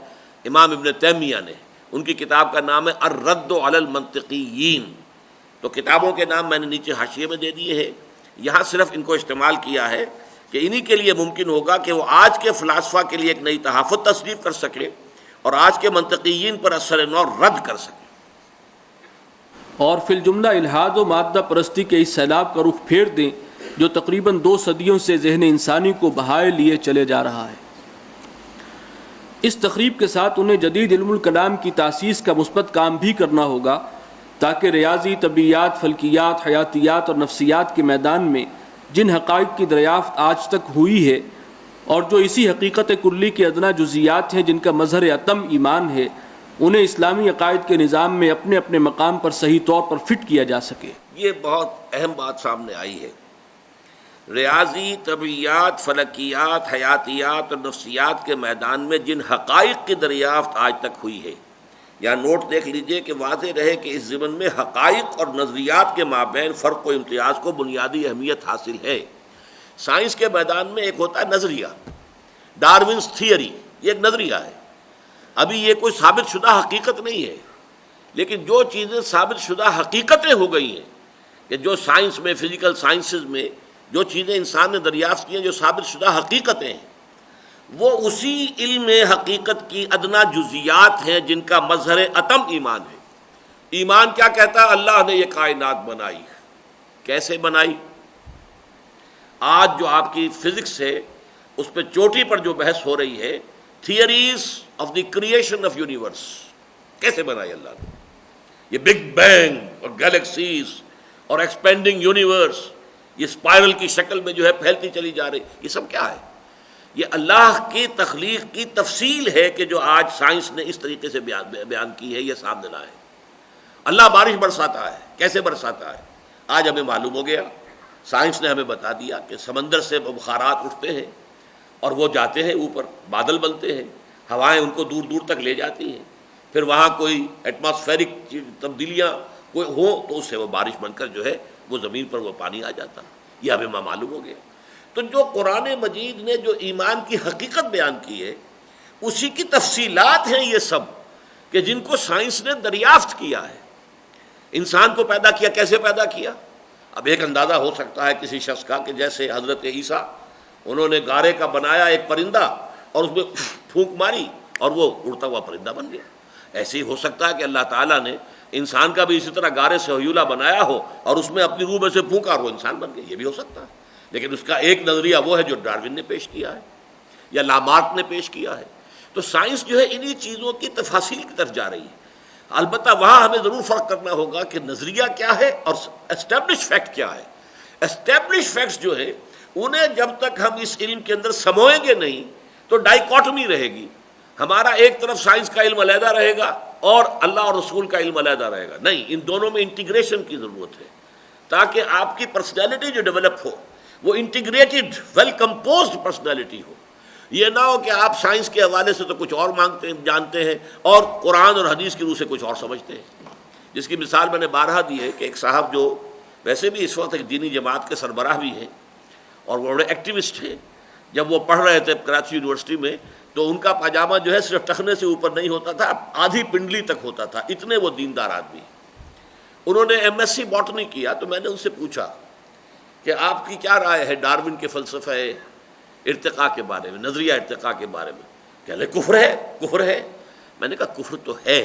امام ابن تیمیہ نے۔ ان کی کتاب کا نام ہے الرد علی المنطقیین۔ تو کتابوں کے نام میں نے نیچے حاشیے میں دے دیے ہیں، یہاں صرف ان کو استعمال کیا ہے کہ انہی کے لیے ممکن ہوگا کہ وہ آج کے فلاسفہ کے لیے ایک نئی تحافت تصنیف کر سکے اور آج کے منطقیین پر اثر نو رد کر سکے۔ اور فی الجملہ الحاد و مادہ پرستی کے اس سیلاب کا رخ پھیر دیں جو تقریباً 2 صدیوں سے ذہن انسانی کو بہائے لیے چلے جا رہا ہے۔ اس تقریب کے ساتھ انہیں جدید علم الکلام کی تاسیس کا مثبت کام بھی کرنا ہوگا تاکہ ریاضی، طبیعیات، فلکیات، حیاتیات اور نفسیات کے میدان میں جن حقائق کی دریافت آج تک ہوئی ہے اور جو اسی حقیقت کلی کے ادنا جزیات ہیں جن کا مظہر اتم ایمان ہے، انہیں اسلامی عقائد کے نظام میں اپنے اپنے مقام پر صحیح طور پر فٹ کیا جا سکے۔ یہ بہت اہم بات سامنے آئی ہے۔ ریاضی، طبیعیات، فلکیات، حیاتیات اور نفسیات کے میدان میں جن حقائق کی دریافت آج تک ہوئی ہے، یا نوٹ دیکھ لیجئے کہ واضح رہے کہ اس ضمن میں حقائق اور نظریات کے مابین فرق و امتیاز کو بنیادی اہمیت حاصل ہے۔ سائنس کے میدان میں ایک ہوتا ہے نظریہ، ڈارونس تھیوری، یہ ایک نظریہ ہے۔ ابھی یہ کوئی ثابت شدہ حقیقت نہیں ہے، لیکن جو چیزیں ثابت شدہ حقیقتیں ہو گئی ہیں، کہ جو سائنس میں، فزیکل سائنسز میں جو چیزیں انسان نے دریافت کی ہیں جو ثابت شدہ حقیقتیں ہیں، وہ اسی علم حقیقت کی ادنا جزیات ہیں جن کا مظہر اتم ایمان ہے۔ ایمان کیا کہتا ہے؟ اللہ نے یہ کائنات بنائی۔ کیسے بنائی؟ آج جو آپ کی فزکس ہے اس پہ چوٹی پر جو بحث ہو رہی ہے، theories of the creation of universe, کیسے بنائی اللہ نے؟ یہ بگ بینگ اور گیلیکسیز اور ایکسپینڈنگ یونیورس، یہ اسپائرل کی شکل میں جو ہے پھیلتی چلی جا رہی، یہ سب کیا ہے؟ یہ اللہ کی تخلیق کی تفصیل ہے کہ جو آج سائنس نے اس طریقے سے بیان کی ہے، یہ سامنے لایا ہے۔ اللہ بارش برساتا ہے، کیسے برساتا ہے؟ آج ہمیں معلوم ہو گیا، سائنس نے ہمیں بتا دیا کہ سمندر سے بخارات اٹھتے ہیں اور وہ جاتے ہیں اوپر، بادل بنتے ہیں، ہوائیں ان کو دور دور تک لے جاتی ہیں، پھر وہاں کوئی ایٹماسفیرک تبدیلیاں کوئی ہوں تو اس سے وہ بارش بن کر جو ہے وہ زمین پر وہ پانی آ جاتا، یہ ہمیں معلوم ہو گیا۔ تو جو قرآن مجید نے جو ایمان کی حقیقت بیان کی ہے، اسی کی تفصیلات ہیں یہ سب کہ جن کو سائنس نے دریافت کیا ہے۔ انسان کو پیدا کیا، کیسے پیدا کیا؟ اب ایک اندازہ ہو سکتا ہے کسی شخص کا کہ جیسے حضرت عیسیٰ، انہوں نے گارے کا بنایا ایک پرندہ اور اس میں پھونک ماری اور وہ اڑتا ہوا پرندہ بن گیا۔ ایسے ہی ہو سکتا ہے کہ اللہ تعالیٰ نے انسان کا بھی اسی طرح گارے سے ہیولہ بنایا ہو اور اس میں اپنی روح میں سے پھونکا اور وہ انسان بن گیا، یہ بھی ہو سکتا ہے۔ لیکن اس کا ایک نظریہ وہ ہے جو ڈارون نے پیش کیا ہے یا لامارک نے پیش کیا ہے۔ تو سائنس جو ہے انہی چیزوں کی تفاصیل کی طرف جا رہی ہے۔ البتہ وہاں ہمیں ضرور فرق کرنا ہوگا کہ نظریہ کیا ہے اور اسٹیبلش فیکٹ کیا ہے۔ اسٹیبلش فیکٹس جو ہے انہیں جب تک ہم اس علم کے اندر سموئیں گے نہیں تو ڈائیکاٹمی رہے گی۔ ہمارا ایک طرف سائنس کا علم علیحدہ رہے گا اور اللہ اور رسول کا علم علیحدہ رہے گا، نہیں، ان دونوں میں انٹیگریشن کی ضرورت ہے تاکہ آپ کی پرسنالٹی جو ڈیولپ ہو وہ انٹیگریٹڈ ویل کمپوزڈ پرسنالٹی ہو. یہ نہ ہو کہ آپ سائنس کے حوالے سے تو کچھ اور جانتے ہیں اور قرآن اور حدیث کی روح سے کچھ اور سمجھتے ہیں. جس کی مثال میں نے بارہا دی ہے کہ ایک صاحب جو ویسے بھی اس وقت ایک دینی جماعت کے سربراہ بھی ہیں اور وہ بڑے ایکٹیوسٹ ہیں، جب وہ پڑھ رہے تھے کراچی یونیورسٹی میں تو ان کا پاجامہ جو ہے صرف ٹخنے سے اوپر نہیں ہوتا تھا، آدھی پنڈلی تک ہوتا تھا، اتنے وہ دیندار آدمی. انہوں نے ایم ایس سی باٹنی کیا تو میں نے ان سے پوچھا کہ آپ کی کیا رائے ہے ڈارون کے فلسفہ ارتقاء کے بارے میں، نظریہ ارتقاء کے بارے میں. کہہ لے کفر ہے، کفر ہے. میں نے کہا کفر تو ہے.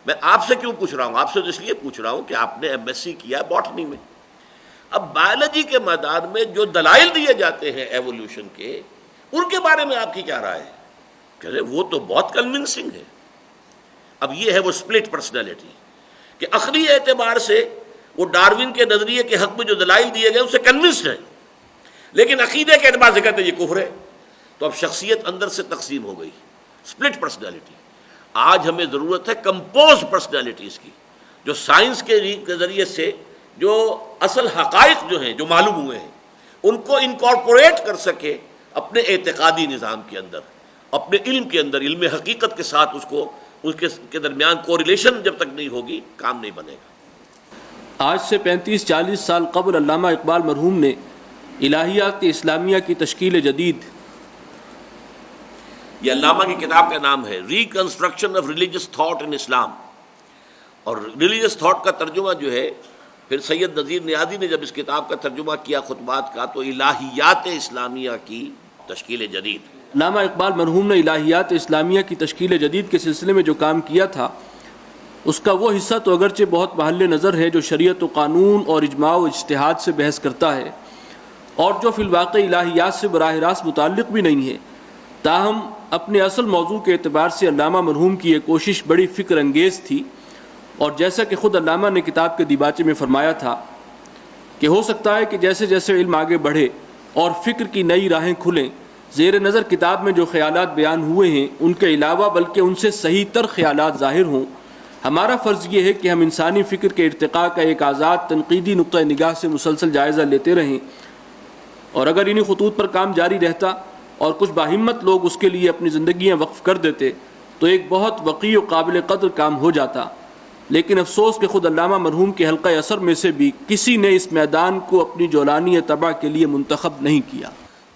میں آپ سے کیوں پوچھ رہا ہوں؟ آپ سے تو اس لیے پوچھ رہا ہوں کہ آپ نے ایم ایس سی کیا باٹنی میں. اب بایولوجی کے میدان میں جو دلائل دیے جاتے ہیں ایوولوشن کے، ان کے بارے میں آپ کی کیا رائے ہے؟ کہہ لے وہ تو بہت کنونسنگ ہے. اب یہ ہے وہ سپلٹ پرسنالٹی کہ عقلی اعتبار سے وہ ڈاروین کے نظریے کے حق میں جو دلائل دیے گئے اس سے کنونسڈ ہیں، لیکن عقیدے کے اعتبار سے کہتے ہیں یہ کفر ہے. تو اب شخصیت اندر سے تقسیم ہو گئی، سپلٹ پرسنالٹی. آج ہمیں ضرورت ہے کمپوز پرسنالٹیز کی، جو سائنس کے ذریعے سے جو اصل حقائق جو ہیں جو معلوم ہوئے ہیں ان کو انکارپوریٹ کر سکے اپنے اعتقادی نظام کے اندر، اپنے علم کے اندر، علم حقیقت کے ساتھ اس کے درمیان کوریلیشن جب تک نہیں ہوگی کام نہیں بنے گا. آج سے 35-40 سال قبل علامہ اقبال مرحوم نے الہیات اسلامیہ کی تشکیل جدید، یہ علامہ کی کتاب کا نام ہے reconstruction of religious thought in Islam, اور ریلیجس تھاٹ کا ترجمہ جو ہے پھر سید نذیر نیازی نے جب اس کتاب کا ترجمہ کیا خطبات کا تو الہیات اسلامیہ کی تشکیل جدید. علامہ اقبال مرحوم نے الہیات اسلامیہ کی تشکیل جدید کے سلسلے میں جو کام کیا تھا اس کا وہ حصہ تو اگرچہ بہت محل نظر ہے جو شریعت و قانون اور اجماع و اجتہاد سے بحث کرتا ہے اور جو فی الواقع الہیات سے براہ راست متعلق بھی نہیں ہے، تاہم اپنے اصل موضوع کے اعتبار سے علامہ مرحوم کی یہ کوشش بڑی فکر انگیز تھی. اور جیسا کہ خود علامہ نے کتاب کے دیباچے میں فرمایا تھا کہ ہو سکتا ہے کہ جیسے جیسے علم آگے بڑھے اور فکر کی نئی راہیں کھلیں، زیر نظر کتاب میں جو خیالات بیان ہوئے ہیں ان کے علاوہ بلکہ ان سے صحیح تر خیالات ظاہر ہوں. ہمارا فرض یہ ہے کہ ہم انسانی فکر کے ارتقاء کا ایک آزاد تنقیدی نقطہ نگاہ سے مسلسل جائزہ لیتے رہیں، اور اگر انہی خطوط پر کام جاری رہتا اور کچھ باہمت لوگ اس کے لیے اپنی زندگیاں وقف کر دیتے تو ایک بہت وقیع و قابل قدر کام ہو جاتا. لیکن افسوس کہ خود علامہ مرحوم کے حلقہ اثر میں سے بھی کسی نے اس میدان کو اپنی جولانی طبع کے لیے منتخب نہیں کیا.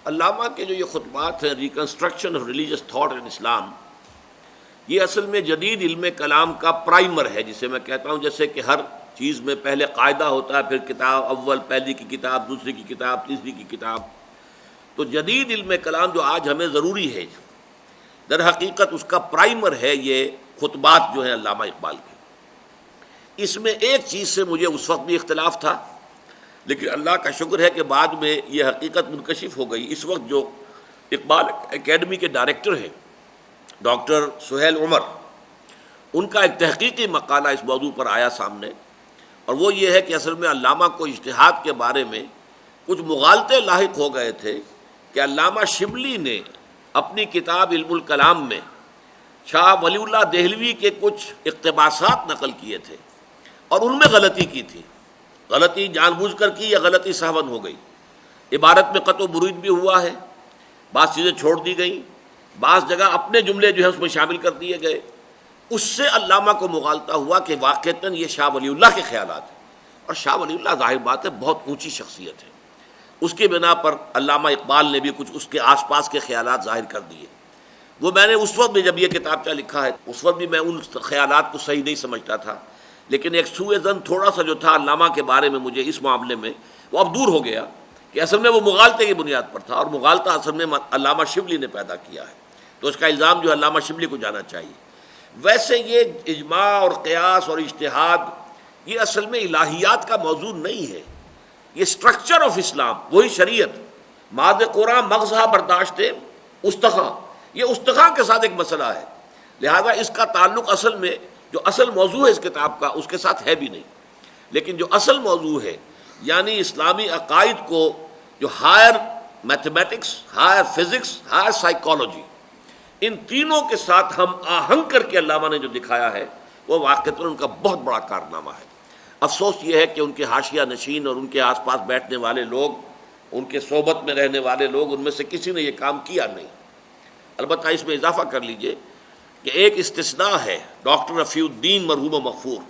علامہ کے جو یہ خطبات ہیں reconstruction of religious thought in Islam, یہ اصل میں جدید علم کلام کا پرائمر ہے، جسے میں کہتا ہوں جیسے کہ ہر چیز میں پہلے قاعدہ ہوتا ہے، پھر کتاب اول، پہلی کی کتاب، دوسری کی کتاب، تیسری کی کتاب. تو جدید علم کلام جو آج ہمیں ضروری ہے در حقیقت اس کا پرائمر ہے یہ خطبات جو ہیں علامہ اقبال کے. اس میں ایک چیز سے مجھے اس وقت بھی اختلاف تھا، لیکن اللہ کا شکر ہے کہ بعد میں یہ حقیقت منکشف ہو گئی. اس وقت جو اقبال اکیڈمی کے ڈائریکٹر ہیں ڈاکٹر سہیل عمر، ان کا ایک تحقیقی مقالہ اس موضوع پر آیا سامنے، اور وہ یہ ہے کہ اصل میں علامہ کو اجتہاد کے بارے میں کچھ مغالطے لاحق ہو گئے تھے کہ علامہ شبلی نے اپنی کتاب علم الکلام میں شاہ ولی اللہ دہلوی کے کچھ اقتباسات نقل کیے تھے اور ان میں غلطی کی تھی. غلطی جان بوجھ کر کی یا غلطی سہون ہو گئی. عبارت میں قطع و برید بھی ہوا ہے، بعض چیزیں چھوڑ دی گئیں، بعض جگہ اپنے جملے جو ہے اس میں شامل کر دیے گئے. اس سے علامہ کو مغالطہ ہوا کہ واقعتاً یہ شاہ ولی اللہ کے خیالات ہیں، اور شاہ ولی اللہ ظاہر بات ہے بہت اونچی شخصیت ہے. اس کی بنا پر علامہ اقبال نے بھی کچھ اس کے آس پاس کے خیالات ظاہر کر دیے. وہ میں نے اس وقت بھی جب یہ کتابچہ لکھا ہے اس وقت بھی میں ان خیالات کو صحیح نہیں سمجھتا تھا، لیکن ایک سوء ظن تھوڑا سا جو تھا علامہ کے بارے میں مجھے اس معاملے میں وہ اب دور ہو گیا کہ اصل میں وہ مغالطے کی بنیاد پر تھا، اور مغالطہ اصل میں علامہ شبلی نے پیدا کیا ہے، تو اس کا الزام جو علامہ شبلی کو جانا چاہیے. ویسے یہ اجماع اور قیاس اور اجتہاد یہ اصل میں الہیات کا موضوع نہیں ہے، یہ سٹرکچر آف اسلام، وہی شریعت، ماد قرآن مغزہ برداشت استخا، یہ استخا کے ساتھ ایک مسئلہ ہے. لہذا اس کا تعلق اصل میں جو اصل موضوع ہے اس کتاب کا اس کے ساتھ ہے بھی نہیں. لیکن جو اصل موضوع ہے یعنی اسلامی عقائد کو جو higher mathematics, higher physics, higher psychology, ان تینوں کے ساتھ ہم آہنگ کر کے علامہ نے جو دکھایا ہے وہ واقعتاً ان کا بہت بڑا کارنامہ ہے۔ افسوس یہ ہے کہ ان کے حاشیہ نشین اور ان کے آس پاس بیٹھنے والے لوگ، ان کے صحبت میں رہنے والے لوگ، ان میں سے کسی نے یہ کام کیا نہیں۔ البتہ اس میں اضافہ کر لیجئے کہ ایک استثناء ہے ڈاکٹر رفیع الدین مرحوم و مغفور،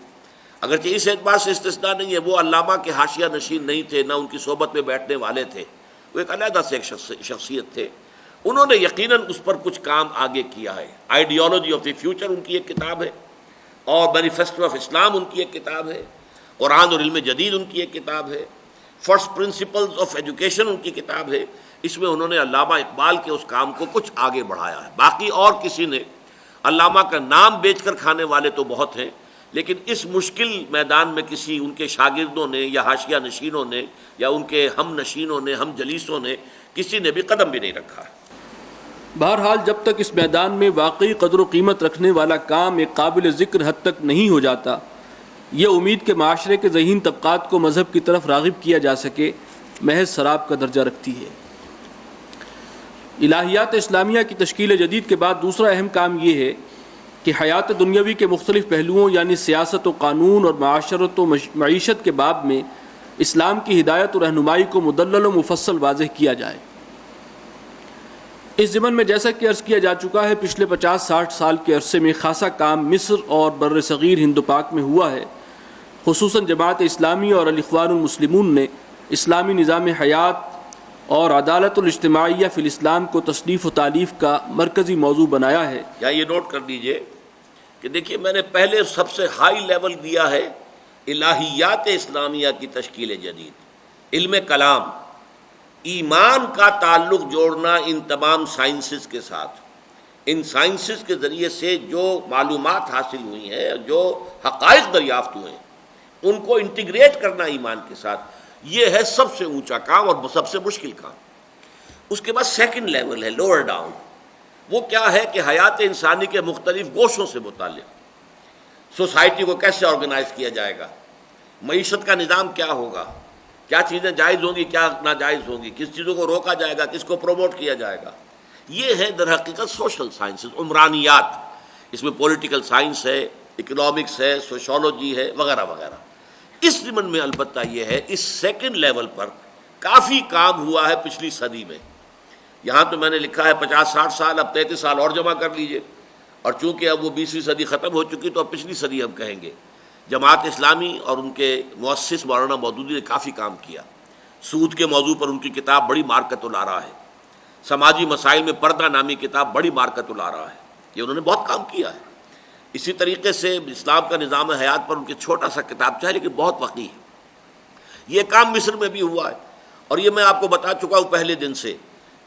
اگرچہ اس اعتبار سے استثناء نہیں ہے، وہ علامہ کے حاشیہ نشین نہیں تھے، نہ ان کی صحبت میں بیٹھنے والے تھے، وہ ایک علیحدہ سے ایک شخصیت تھے۔ انہوں نے یقیناً اس پر کچھ کام آگے کیا ہے۔ آئیڈیالوجی آف دی فیوچر ان کی ایک کتاب ہے، اور مینیفیسٹو آف اسلام ان کی ایک کتاب ہے، قرآن اور علم جدید ان کی ایک کتاب ہے، فرسٹ پرنسپلز آف ایجوکیشن ان کی کتاب ہے۔ اس میں انہوں نے علامہ اقبال کے اس کام کو کچھ آگے بڑھایا ہے۔ باقی اور کسی نے، علامہ کا نام بیچ کر کھانے والے تو بہت ہیں، لیکن اس مشکل میدان میں کسی ان کے شاگردوں نے یا حاشیہ نشینوں نے یا ان کے ہم نشینوں نے، ہم جلیسوں نے، کسی نے بھی قدم بھی نہیں رکھا ہے۔ بہرحال جب تک اس میدان میں واقعی قدر و قیمت رکھنے والا کام ایک قابل ذکر حد تک نہیں ہو جاتا، یہ امید کہ معاشرے کے ذہین طبقات کو مذہب کی طرف راغب کیا جا سکے محض سراب کا درجہ رکھتی ہے۔ الہیات اسلامیہ کی تشکیل جدید کے بعد دوسرا اہم کام یہ ہے کہ حیات دنیاوی کے مختلف پہلوؤں یعنی سیاست و قانون اور معاشرت و معیشت کے باب میں اسلام کی ہدایت و رہنمائی کو مدلل و مفصل واضح کیا جائے۔ اس ضمن میں جیسا کہ عرض کیا جا چکا ہے، پچھلے 50-60 سال کے عرصے میں خاصا کام مصر اور بر صغیر ہند و پاک میں ہوا ہے۔ خصوصاً جماعت اسلامی اور الاخوان المسلمون نے اسلامی نظام حیات اور عدالت الاجتماعیہ فی الاسلام کو تصنیف و تالیف کا مرکزی موضوع بنایا ہے۔ یا یہ نوٹ کر لیجئے کہ دیکھیے، میں نے پہلے سب سے ہائی لیول دیا ہے الہیات اسلامیہ کی تشکیل جدید، علم کلام، ایمان کا تعلق جوڑنا ان تمام سائنسز کے ساتھ، ان سائنسز کے ذریعے سے جو معلومات حاصل ہوئی ہیں، جو حقائق دریافت ہوئے ہیں، ان کو انٹیگریٹ کرنا ایمان کے ساتھ، یہ ہے سب سے اونچا کام اور سب سے مشکل کام۔ اس کے بعد سیکنڈ لیول ہے لوور ڈاؤن، وہ کیا ہے کہ حیات انسانی کے مختلف گوشوں سے متعلق سوسائٹی کو کیسے آرگنائز کیا جائے گا، معیشت کا نظام کیا ہوگا، کیا چیزیں جائز ہوں گی، کیا ناجائز ہوں گی، کس چیزوں کو روکا جائے گا، کس کو پروموٹ کیا جائے گا۔ یہ ہے در حقیقت سوشل سائنسز، عمرانیات۔ اس میں پولیٹیکل سائنس ہے، اکنامکس ہے، سوشولوجی ہے، وغیرہ وغیرہ۔ اس ضمن میں البتہ یہ ہے، اس سیکنڈ لیول پر کافی کام ہوا ہے پچھلی صدی میں۔ یہاں تو میں نے لکھا ہے 50-60 سال، اب 33 سال اور جمع کر لیجئے، اور چونکہ اب وہ 20ویں صدی ختم ہو چکی تو اب پچھلی صدی ہم کہیں گے۔ جماعت اسلامی اور ان کے مؤسس مولانا مودودی نے کافی کام کیا۔ سود کے موضوع پر ان کی کتاب بڑی مارکت الارا ہے، سماجی مسائل میں پردہ نامی کتاب بڑی مارکت الارا ہے، یہ انہوں نے بہت کام کیا ہے۔ اسی طریقے سے اسلام کا نظام حیات پر ان کے چھوٹا سا کتاب چاہے لیکن بہت وقی ہے۔ یہ کام مصر میں بھی ہوا ہے، اور یہ میں آپ کو بتا چکا ہوں پہلے دن سے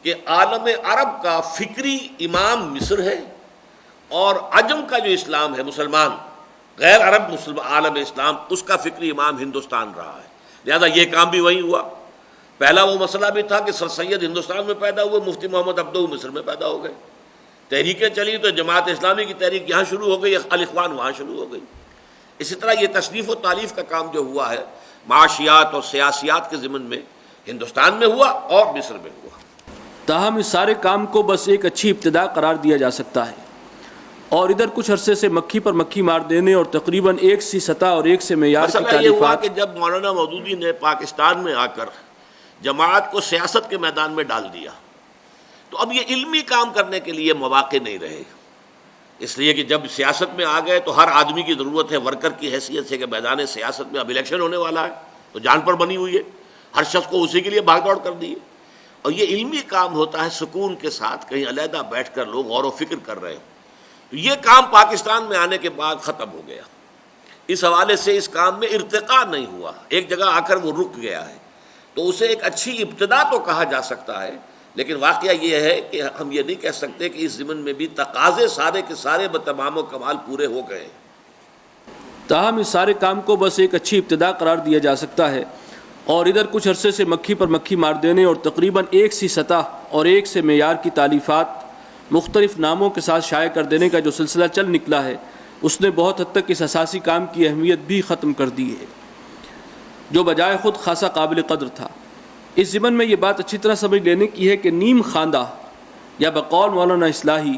کہ عالم عرب کا فکری امام مصر ہے، اور عجم کا جو اسلام ہے، مسلمان غیر عرب مسلم عالم اسلام، اس کا فکری امام ہندوستان رہا ہے۔ لہذا یہ کام بھی وہیں ہوا۔ پہلا وہ مسئلہ بھی تھا کہ سر سید ہندوستان میں پیدا ہوئے، مفتی محمد عبدو مصر میں پیدا ہو گئے، تحریکیں چلی تو جماعت اسلامی کی تحریک یہاں شروع ہو گئی، الاخوان وہاں شروع ہو گئی۔ اسی طرح یہ تصنیف و تالیف کا کام جو ہوا ہے معاشیات اور سیاسیات کے ضمن میں، ہندوستان میں ہوا اور مصر میں ہوا۔ تاہم اس سارے کام کو بس ایک اچھی ابتدا قرار دیا جا سکتا ہے، اور ادھر کچھ عرصے سے مکھی پر مکھی مار دینے اور تقریباً ایک سی سطح اور ایک سے معیار کی مسئلہ یہ ہوا تعلیفات۔ کہ جب مولانا مودودی نے پاکستان میں آ کر جماعت کو سیاست کے میدان میں ڈال دیا تو اب یہ علمی کام کرنے کے لیے مواقع نہیں رہے، اس لیے کہ جب سیاست میں آ گئے تو ہر آدمی کی ضرورت ہے ورکر کی حیثیت سے کہ میدان سیاست میں اب الیکشن ہونے والا ہے تو جان پر بنی ہوئی ہے، ہر شخص کو اسی کے لیے بھاگ دوڑ کر دی ہے۔ اور یہ علمی کام ہوتا ہے سکون کے ساتھ، کہیں علیحدہ بیٹھ کر لوگ غور و فکر کر رہے ہیں۔ تو یہ کام پاکستان میں آنے کے بعد ختم ہو گیا، اس حوالے سے اس کام میں ارتقاء نہیں ہوا، ایک جگہ آ کر وہ رک گیا ہے۔ تو اسے ایک اچھی ابتدا تو کہا جا سکتا ہے، لیکن واقعہ یہ ہے کہ ہم یہ نہیں کہہ سکتے کہ اس ضمن میں بھی تقاضے سارے کے سارے بتمام و کمال پورے ہو گئے۔ تاہم اس سارے کام کو بس ایک اچھی ابتدا قرار دیا جا سکتا ہے، اور ادھر کچھ عرصے سے مکھی پر مکھی مار دینے اور تقریباً ایک سی سطح اور ایک سے معیار کی تالیفات مختلف ناموں کے ساتھ شائع کر دینے کا جو سلسلہ چل نکلا ہے، اس نے بہت حد تک اس اساسی کام کی اہمیت بھی ختم کر دی ہے، جو بجائے خود خاصا قابل قدر تھا۔ اس ضمن میں یہ بات اچھی طرح سمجھ لینے کی ہے کہ نیم خواندہ یا بقول مولانا اصلاحی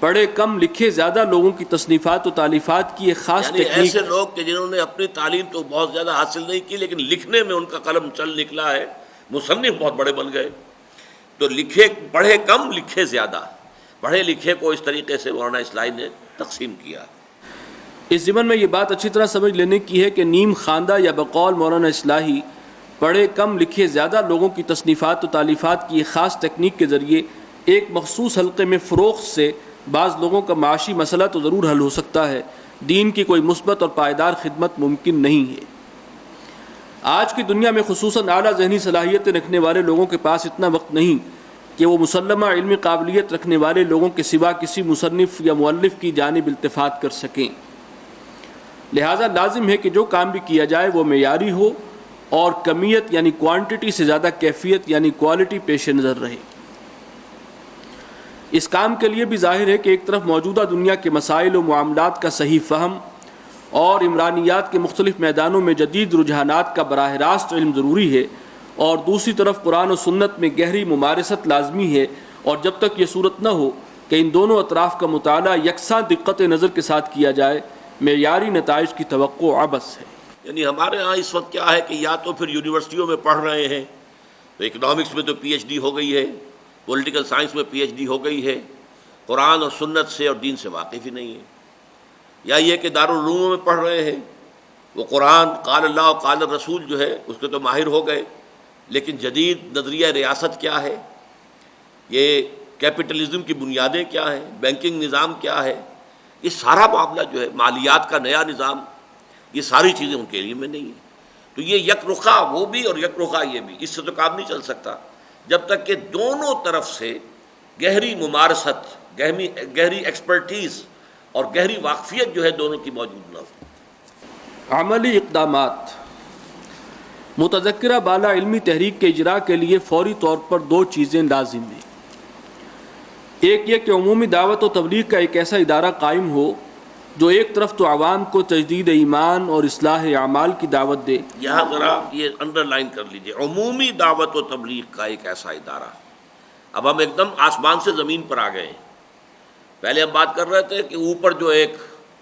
پڑھے کم لکھے زیادہ لوگوں کی تصنیفات و تالیفات کی ایک خاص یعنی تکنیک. ایسے لوگ کہ جنہوں نے اپنی تعلیم تو بہت زیادہ حاصل نہیں کی لیکن لکھنے میں ان کا قلم چل نکلا ہے، مصنف بہت بڑے بن گئے. تو پڑھے کم لکھے زیادہ، پڑھے لکھے کو اس طریقے سے مولانا اصلاحی نے تقسیم کیا. اس ضمن میں یہ بات اچھی طرح سمجھ لینے کی ہے کہ نیم خواندہ یا بقول مولانا اصلاحی پڑھے کم لکھے زیادہ لوگوں کی تصنیفات و تالیفات کی ایک خاص تکنیک کے ذریعے ایک مخصوص حلقے میں فروخت سے بعض لوگوں کا معاشی مسئلہ تو ضرور حل ہو سکتا ہے، دین کی کوئی مثبت اور پائیدار خدمت ممکن نہیں ہے. آج کی دنیا میں خصوصاً اعلیٰ ذہنی صلاحیتیں رکھنے والے لوگوں کے پاس اتنا وقت نہیں کہ وہ مسلمہ علمی قابلیت رکھنے والے لوگوں کے سوا کسی مصنف یا مؤلف کی جانب التفات کر سکیں. لہٰذا لازم ہے کہ جو کام بھی کیا جائے وہ معیاری ہو اور کمیت یعنی کوانٹٹی سے زیادہ کیفیت یعنی کوالٹی پیش نظر رہے. اس کام کے لیے بھی ظاہر ہے کہ ایک طرف موجودہ دنیا کے مسائل و معاملات کا صحیح فہم اور عمرانیات کے مختلف میدانوں میں جدید رجحانات کا براہ راست علم ضروری ہے، اور دوسری طرف قرآن و سنت میں گہری ممارست لازمی ہے. اور جب تک یہ صورت نہ ہو کہ ان دونوں اطراف کا مطالعہ یکساں دقت نظر کے ساتھ کیا جائے، معیاری نتائج کی توقع عبث ہے. یعنی ہمارے ہاں اس وقت کیا ہے کہ یا تو پھر یونیورسٹیوں میں پڑھ رہے ہیں تو اکنامکس میں تو پی ایچ ڈی ہو گئی ہے، پولیٹیکل سائنس میں پی ایچ ڈی ہو گئی ہے، قرآن اور سنت سے اور دین سے واقف ہی نہیں ہے. یا یہ کہ دارالعلوموں میں پڑھ رہے ہیں، وہ قرآن قال اللہ و قال الرسول جو ہے اس کے تو ماہر ہو گئے، لیکن جدید نظریہ ریاست کیا ہے، یہ کیپٹلزم کی بنیادیں کیا ہیں، بینکنگ نظام کیا ہے، یہ سارا معاملہ جو ہے، مالیات کا نیا نظام، یہ ساری چیزیں ان کے لیے میں نہیں ہیں. تو یہ یک رخا وہ بھی اور یک رخا یہ بھی، اس سے تو کام نہیں چل سکتا جب تک کہ دونوں طرف سے گہری ممارست، گہری ایکسپرٹیز اور گہری واقفیت جو ہے دونوں کی موجود نہ ہو. عملی اقدامات. متذکرہ بالا علمی تحریک کے اجراء کے لیے فوری طور پر دو چیزیں لازم ہیں. ایک یہ کہ عمومی دعوت و تبلیغ کا ایک ایسا ادارہ قائم ہو جو ایک طرف تو عوام کو تجدید ایمان اور اصلاح اعمال کی دعوت دے. یہاں ذرا یہ انڈر لائن کر لیجئے، عمومی دعوت و تبلیغ کا ایک ایسا ادارہ. اب ہم ایک دم آسمان سے زمین پر آ گئے ہیں. پہلے ہم بات کر رہے تھے کہ اوپر جو ایک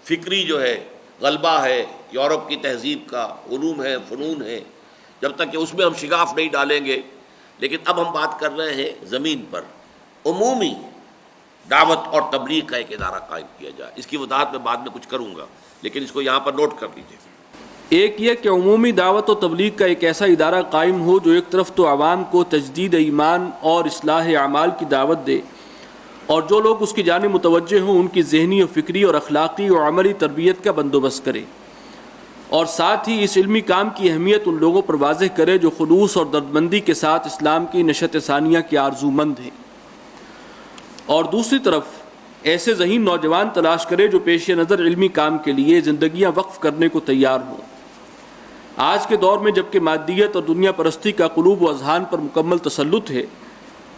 فکری جو ہے غلبہ ہے یورپ کی تہذیب کا، علوم ہے، فنون ہے، جب تک کہ اس میں ہم شگاف نہیں ڈالیں گے. لیکن اب ہم بات کر رہے ہیں زمین پر عمومی دعوت اور تبلیغ کا ایک ادارہ قائم کیا جائے. اس کی وضاحت میں بعد میں کچھ کروں گا، لیکن اس کو یہاں پر نوٹ کر لیجیے. ایک یہ کہ عمومی دعوت و تبلیغ کا ایک ایسا ادارہ قائم ہو جو ایک طرف تو عوام کو تجدید ایمان اور اصلاح اعمال کی دعوت دے، اور جو لوگ اس کی جانب متوجہ ہوں ان کی ذہنی و فکری اور اخلاقی و عملی تربیت کا بندوبست کرے، اور ساتھ ہی اس علمی کام کی اہمیت ان لوگوں پر واضح کرے جو خلوص اور دردمندی کے ساتھ اسلام کی نشت ثانیہ کے آرزو مند ہیں. اور دوسری طرف ایسے ذہین نوجوان تلاش کرے جو پیش نظر علمی کام کے لیے زندگیاں وقف کرنے کو تیار ہوں. آج کے دور میں جبکہ مادیت اور دنیا پرستی کا قلوب و اذہان پر مکمل تسلط ہے،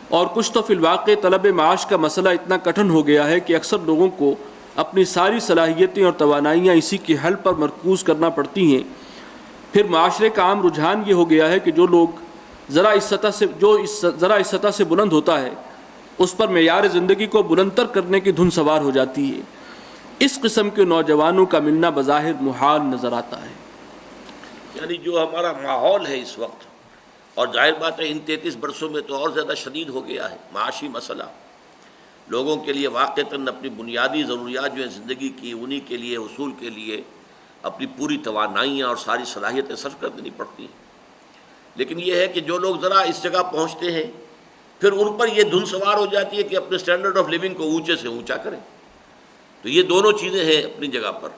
اور کچھ تو فی الواقع طلب معاش کا مسئلہ اتنا کٹھن ہو گیا ہے کہ اکثر لوگوں کو اپنی ساری صلاحیتیں اور توانائیاں اسی کے حل پر مرکوز کرنا پڑتی ہیں، پھر معاشرے کا عام رجحان یہ ہو گیا ہے کہ جو ذرا اس سطح سے بلند ہوتا ہے اس پر معیار زندگی کو بلندتر کرنے کی دھن سوار ہو جاتی ہے. اس قسم کے نوجوانوں کا ملنا بظاہر محال نظر آتا ہے. یعنی جو ہمارا ماحول ہے اس وقت، اور ظاہر بات ہے ان 33 برسوں میں تو اور زیادہ شدید ہو گیا ہے، معاشی مسئلہ لوگوں کے لیے واقعتاً اپنی بنیادی ضروریات جو ہیں زندگی کی، انہی کے لیے حصول کے لیے اپنی پوری توانائیاں اور ساری صلاحیتیں صرف کر دینی پڑتی ہیں. لیکن یہ ہے کہ جو لوگ ذرا اس جگہ پہنچتے ہیں پھر ان پر یہ دھن سوار ہو جاتی ہے کہ اپنے سٹینڈرڈ آف لیونگ کو اونچے سے اونچا کریں. تو یہ دونوں چیزیں ہیں اپنی جگہ پر،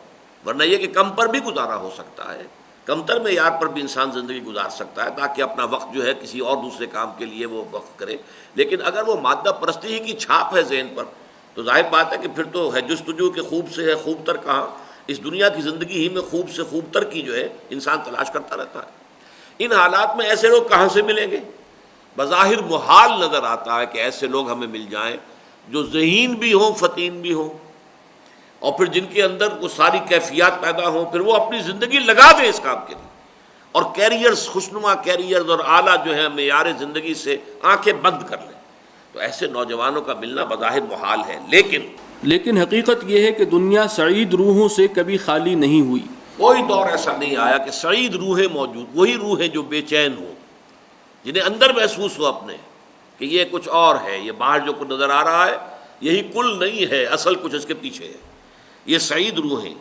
ورنہ یہ کہ کم پر بھی گزارا ہو سکتا ہے، کم تر معیار پر بھی انسان زندگی گزار سکتا ہے تاکہ اپنا وقت جو ہے کسی اور دوسرے کام کے لیے وہ وقف کرے. لیکن اگر وہ مادہ پرستی ہی کی چھاپ ہے ذہن پر تو ظاہر بات ہے کہ پھر تو ہے جستجو کہ خوب سے ہے خوب تر کہاں، اس دنیا کی زندگی ہی میں خوب سے خوب تر کی جو ہے انسان تلاش کرتا رہتا ہے. ان حالات میں ایسے لوگ کہاں سے ملیں گے؟ بظاہر محال نظر آتا ہے کہ ایسے لوگ ہمیں مل جائیں جو ذہین بھی ہوں، فطین بھی ہوں، اور پھر جن کے اندر وہ ساری کیفیات پیدا ہوں، پھر وہ اپنی زندگی لگا دیں اس کام کے لیے، اور کیریئرز، خوشنما کیریئرز اور اعلیٰ جو ہے معیار زندگی سے آنکھیں بند کر لیں. تو ایسے نوجوانوں کا ملنا بظاہر محال ہے. لیکن لیکن حقیقت یہ ہے کہ دنیا سعید روحوں سے کبھی خالی نہیں ہوئی. کوئی دور ایسا نہیں آیا کہ سعید روحیں موجود، وہی روحیں جو بے چین ہوں، جنہیں اندر محسوس ہو اپنے کہ یہ کچھ اور ہے، یہ باہر جو کچھ نظر آ رہا ہے یہی کل نہیں ہے، اصل کچھ اس کے پیچھے ہے. یہ سعید روحیں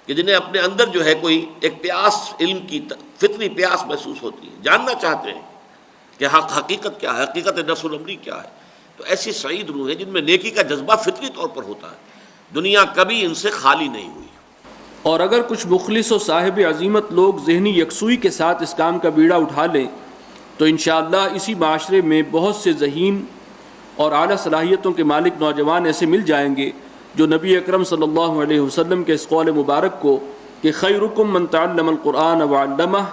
کہ جنہیں اپنے اندر جو ہے کوئی ایک پیاس، علم کی فطری پیاس محسوس ہوتی ہے، جاننا چاہتے ہیں کہ حقیقت کیا ہے، حقیقت نفس الامری کیا ہے. تو ایسی سعید روحیں جن میں نیکی کا جذبہ فطری طور پر ہوتا ہے، دنیا کبھی ان سے خالی نہیں ہوئی. اور اگر کچھ مخلص و صاحب عظیمت لوگ ذہنی یکسوئی کے ساتھ اس کام کا بیڑا اٹھا لیں تو انشاءاللہ اسی معاشرے میں بہت سے ذہین اور اعلیٰ صلاحیتوں کے مالک نوجوان ایسے مل جائیں گے جو نبی اکرم صلی اللہ علیہ وسلم کے اس قول مبارک کو کہ خیرکم من تعلم القرآن وعلمہ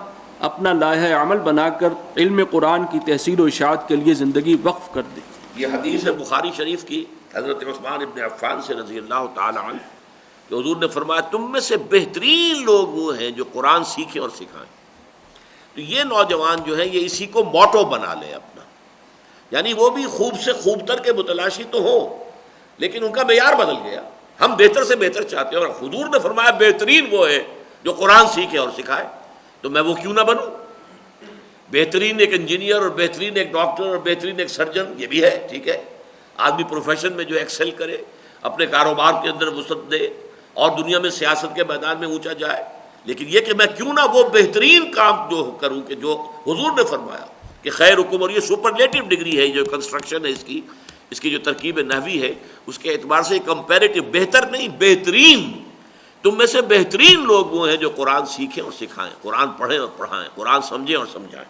اپنا لائحہ عمل بنا کر علم قرآن کی تحصیل و اشاعت کے لیے زندگی وقف کر دیں. یہ حدیث ہے بخاری شریف کی، حضرت عثمان ابن عفان سے رضی اللہ تعالی عنہ، کہ حضور نے فرمایا تم میں سے بہترین لوگ وہ ہیں جو قرآن سیکھیں اور سکھائیں. تو یہ نوجوان جو ہیں یہ اسی کو موٹو بنا لیں اپنا، یعنی وہ بھی خوب سے خوب تر کے متلاشی تو ہو لیکن ان کا معیار بدل گیا. ہم بہتر سے بہتر چاہتے ہیں اور حضور نے فرمایا بہترین وہ ہے جو قرآن سیکھے اور سکھائے، تو میں وہ کیوں نہ بنوں. بہترین ایک انجینئر اور بہترین ایک ڈاکٹر اور بہترین ایک سرجن یہ بھی ہے، ٹھیک ہے، آدمی پروفیشن میں جو ایکسل کرے، اپنے کاروبار کے اندر وسعت دے اور دنیا میں سیاست کے میدان میں اونچا جائے، لیکن یہ کہ میں کیوں نہ وہ بہترین کام جو کروں کہ جو حضور نے فرمایا کہ خیرکم، اور یہ سپرلیٹو ڈگری ہے جو کنسٹرکشن ہے اس کی جو ترکیب نحوی ہے اس کے اعتبار سے کمپیریٹو، بہتر نہیں بہترین. تم میں سے بہترین لوگ وہ ہیں جو قرآن سیکھیں اور سکھائیں، قرآن پڑھیں اور پڑھائیں، قرآن سمجھیں اور سمجھائیں.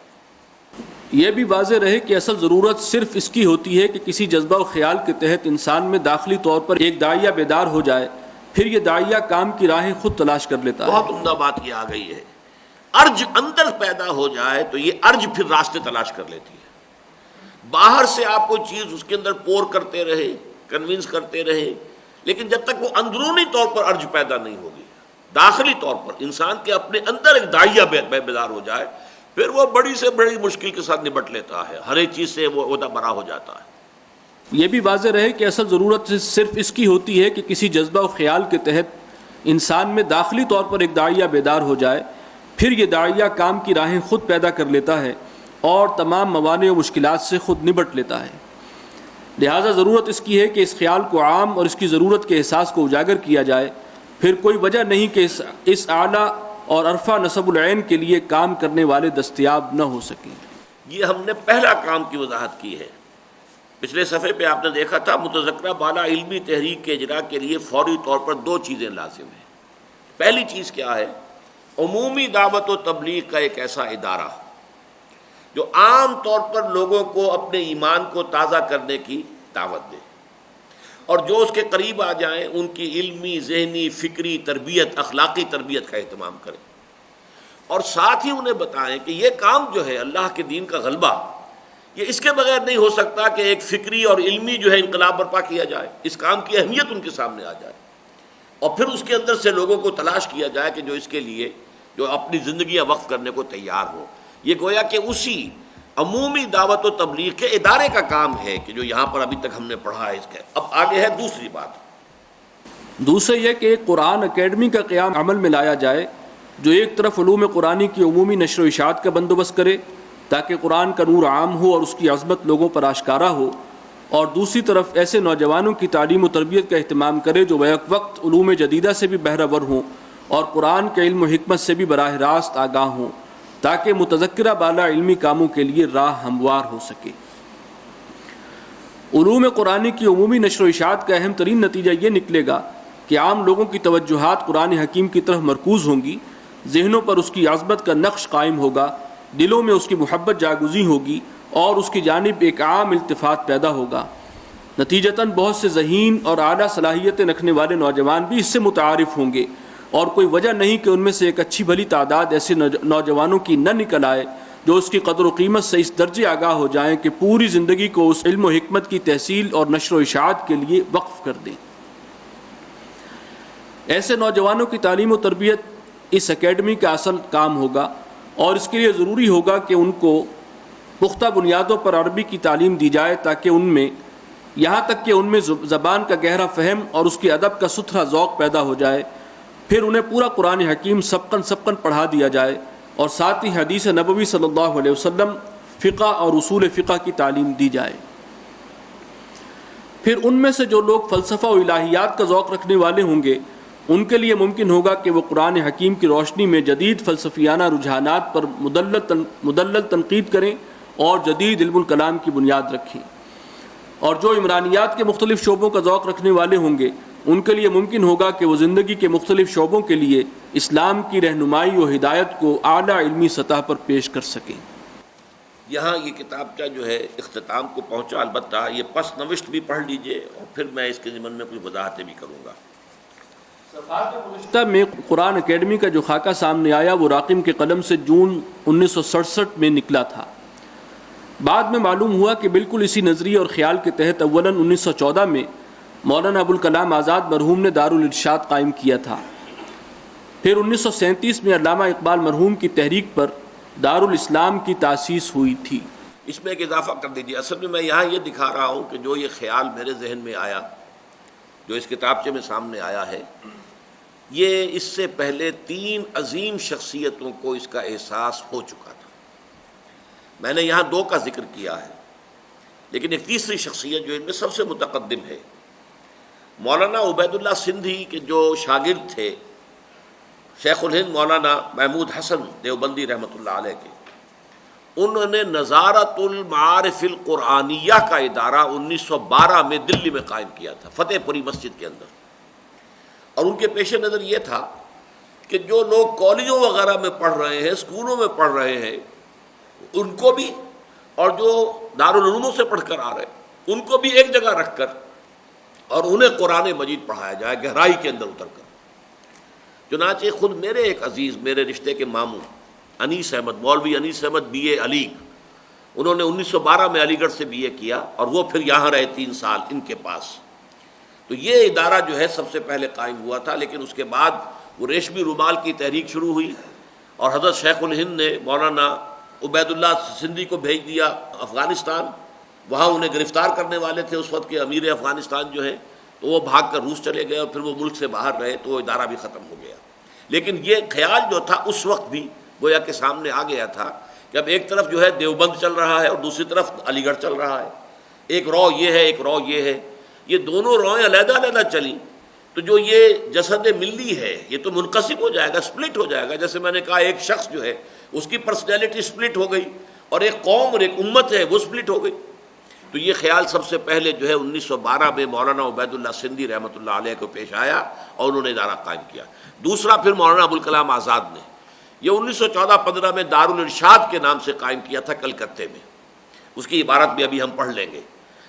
یہ بھی واضح رہے کہ اصل ضرورت صرف اس کی ہوتی ہے کہ کسی جذبہ و خیال کے تحت انسان میں داخلی طور پر ایک داعیہ بیدار ہو جائے، پھر یہ داعیہ کام کی راہیں خود تلاش کر لیتا ہے. بہت عمدہ بات یہ آ گئی ہے. ارج اندر پیدا ہو جائے تو یہ ارج پھر راستے تلاش کر لیتی ہے. باہر سے آپ کوئی چیز اس کے اندر پور کرتے رہے، کنونس کرتے رہے، لیکن جب تک وہ اندرونی طور پر ارج پیدا نہیں ہوگی، داخلی طور پر انسان کے اپنے اندر ایک داعیہ بیدار ہو جائے، پھر وہ بڑی سے بڑی مشکل کے ساتھ نبٹ لیتا ہے، ہر ایک چیز سے وہ عہدہ برا ہو جاتا ہے. یہ بھی واضح رہے کہ اصل ضرورت صرف اس کی ہوتی ہے کہ کسی جذبہ و خیال کے تحت انسان میں داخلی طور پر ایک داعیہ بیدار ہو جائے، پھر یہ داعیہ کام کی راہیں خود پیدا کر لیتا ہے اور تمام موانع و مشکلات سے خود نبٹ لیتا ہے. لہٰذا ضرورت اس کی ہے کہ اس خیال کو عام اور اس کی ضرورت کے احساس کو اجاگر کیا جائے. پھر کوئی وجہ نہیں کہ اس اعلیٰ اور عرفہ نصب العین کے لیے کام کرنے والے دستیاب نہ ہو سکیں. یہ ہم نے پہلا کام کی وضاحت کی ہے. پچھلے صفحے پہ آپ نے دیکھا تھا متذکرہ بالا علمی تحریک کے اجرا کے لیے فوری طور پر دو چیزیں لازم ہیں. پہلی چیز کیا ہے؟ عمومی دعوت و تبلیغ کا ایک ایسا ادارہ جو عام طور پر لوگوں کو اپنے ایمان کو تازہ کرنے کی دعوت دے اور جو اس کے قریب آ جائیں ان کی علمی، ذہنی، فکری تربیت، اخلاقی تربیت کا اہتمام کریں، اور ساتھ ہی انہیں بتائیں کہ یہ کام جو ہے اللہ کے دین کا غلبہ، یہ اس کے بغیر نہیں ہو سکتا کہ ایک فکری اور علمی جو ہے انقلاب برپا کیا جائے. اس کام کی اہمیت ان کے سامنے آ جائے اور پھر اس کے اندر سے لوگوں کو تلاش کیا جائے کہ جو اس کے لیے جو اپنی زندگیاں وقف کرنے کو تیار ہو. یہ گویا کہ اسی عمومی دعوت و تبلیغ کے ادارے کا کام ہے کہ جو یہاں پر ابھی تک ہم نے پڑھا ہے. اس کے اب آگے ہے دوسری بات. دوسرے یہ کہ ایک قرآن اکیڈمی کا قیام عمل میں لایا جائے جو ایک طرف علوم قرآنی کی عمومی نشر و اشاعت کا بندوبست کرے تاکہ قرآن کا نور عام ہو اور اس کی عظمت لوگوں پر آشکارا ہو، اور دوسری طرف ایسے نوجوانوں کی تعلیم و تربیت کا اہتمام کرے جو بیک وقت علوم جدیدہ سے بھی بہرہ ور ہوں اور قرآن کے علم و حکمت سے بھی براہ راست آگاہ ہوں تاکہ متذکرہ بالا علمی کاموں کے لیے راہ ہموار ہو سکے. علوم قرآنی کی عمومی نشر و اشاعت کا اہم ترین نتیجہ یہ نکلے گا کہ عام لوگوں کی توجہات قرآن حکیم کی طرف مرکوز ہوں گی، ذہنوں پر اس کی عظمت کا نقش قائم ہوگا، دلوں میں اس کی محبت جاگزی ہوگی اور اس کی جانب ایک عام التفات پیدا ہوگا. نتیجتاً بہت سے ذہین اور اعلیٰ صلاحیتیں رکھنے والے نوجوان بھی اس سے متعارف ہوں گے، اور کوئی وجہ نہیں کہ ان میں سے ایک اچھی بھلی تعداد ایسے نوجوانوں کی نہ نکل آئے جو اس کی قدر و قیمت سے اس درجے آگاہ ہو جائیں کہ پوری زندگی کو اس علم و حکمت کی تحصیل اور نشر و اشاعت کے لیے وقف کر دیں. ایسے نوجوانوں کی تعلیم و تربیت اس اکیڈمی کا اصل کام ہوگا، اور اس کے لیے ضروری ہوگا کہ ان کو پختہ بنیادوں پر عربی کی تعلیم دی جائے تاکہ ان میں یہاں تک کہ ان میں زبان کا گہرا فہم اور اس کے ادب کا ستھرا ذوق پیدا ہو جائے، پھر انہیں پورا قرآن حکیم سبقن پڑھا دیا جائے، اور ساتھ ہی حدیث نبوی صلی اللہ علیہ وسلم، فقہ اور اصول فقہ کی تعلیم دی جائے۔ پھر ان میں سے جو لوگ فلسفہ و الہیات کا ذوق رکھنے والے ہوں گے، ان کے لیے ممکن ہوگا کہ وہ قرآن حکیم کی روشنی میں جدید فلسفیانہ رجحانات پر مدلل تنقید کریں اور جدید علم الکلام کی بنیاد رکھیں، اور جو عمرانیات کے مختلف شعبوں کا ذوق رکھنے والے ہوں گے، ان کے لیے ممکن ہوگا کہ وہ زندگی کے مختلف شعبوں کے لیے اسلام کی رہنمائی و ہدایت کو اعلیٰ علمی سطح پر پیش کر سکیں۔ یہاں یہ کتابچہ جو ہے اختتام کو پہنچا، البتہ یہ پس نوشت بھی پڑھ لیجئے اور پھر میں اس کے ضمن میں کچھ وضاحتیں بھی کروں گا۔ صفحات گزشتہ میں قرآن اکیڈمی کا جو خاکہ سامنے آیا وہ راقم کے قلم سے جون 1967 میں نکلا تھا۔ بعد میں معلوم ہوا کہ بالکل اسی نظریے اور خیال کے تحت اولاً 1914 میں مولانا ابوالکلام آزاد مرحوم نے دارالارشاد قائم کیا تھا، پھر 1937 میں علامہ اقبال مرحوم کی تحریک پر دارالاسلام کی تاسیس ہوئی تھی۔ اس میں ایک اضافہ کر دیجیے، اصل میں یہاں یہ دکھا رہا ہوں کہ جو یہ خیال میرے ذہن میں آیا، جو اس کتابچے میں سامنے آیا ہے، یہ اس سے پہلے 3 عظیم شخصیتوں کو اس کا احساس ہو چکا تھا۔ میں نے یہاں 2 کا ذکر کیا ہے، لیکن ایک تیسری شخصیت جو ان میں سب سے متقدم ہے، مولانا عبید اللہ سندھی کے جو شاگرد تھے شیخ الہند مولانا محمود حسن دیوبندی رحمۃ اللہ علیہ کے، انہوں نے نظارت المعارف القرآنیہ کا ادارہ 1912 میں دلی میں قائم کیا تھا، فتح پوری مسجد کے اندر، اور ان کے پیش نظر یہ تھا کہ جو لوگ کالجوں وغیرہ میں پڑھ رہے ہیں، اسکولوں میں پڑھ رہے ہیں، ان کو بھی، اور جو دارالعلوموں سے پڑھ کر آ رہے ہیں ان کو بھی ایک جگہ رکھ کر اور انہیں قرآن مجید پڑھایا جائے گہرائی کے اندر اتر کر۔ چنانچہ خود میرے ایک عزیز، میرے رشتے کے ماموں انیس احمد، مولوی انیس احمد بی اے علی، انہوں نے 1912 میں علی گڑھ سے بی اے کیا اور وہ پھر یہاں رہے 3 سال ان کے پاس۔ تو یہ ادارہ جو ہے سب سے پہلے قائم ہوا تھا، لیکن اس کے بعد وہ ریشمی رومال کی تحریک شروع ہوئی اور حضرت شیخ الہند نے مولانا عبید اللہ سندھی کو بھیج دیا افغانستان، وہاں انہیں گرفتار کرنے والے تھے اس وقت کے امیر افغانستان جو ہیں، تو وہ بھاگ کر روس چلے گئے اور پھر وہ ملک سے باہر رہے، تو وہ ادارہ بھی ختم ہو گیا۔ لیکن یہ خیال جو تھا اس وقت بھی گویا کہ سامنے آ گیا تھا کہ اب ایک طرف جو ہے دیوبند چل رہا ہے اور دوسری طرف علی گڑھ چل رہا ہے، ایک رو یہ ہے ایک رو یہ ہے، یہ دونوں روئیں علیحدہ علیحدہ چلیں تو جو یہ جسد ملی ہے یہ تو منقسم ہو جائے گا، سپلٹ ہو جائے گا۔ جیسے میں نے کہا ایک شخص جو ہے اس کی پرسنالٹی سپلٹ ہو گئی، اور ایک قوم اور ایک امت ہے وہ سپلٹ ہو گئی۔ تو یہ خیال سب سے پہلے جو ہے 1912 میں مولانا عبید اللہ سندھی رحمۃ اللہ علیہ کو پیش آیا اور انہوں نے ادارہ قائم کیا۔ دوسرا پھر مولانا ابوالکلام آزاد نے یہ 1914-15 میں دارالارشاد کے نام سے قائم کیا تھا کلکتے میں، اس کی عبارت بھی ابھی ہم پڑھ لیں گے،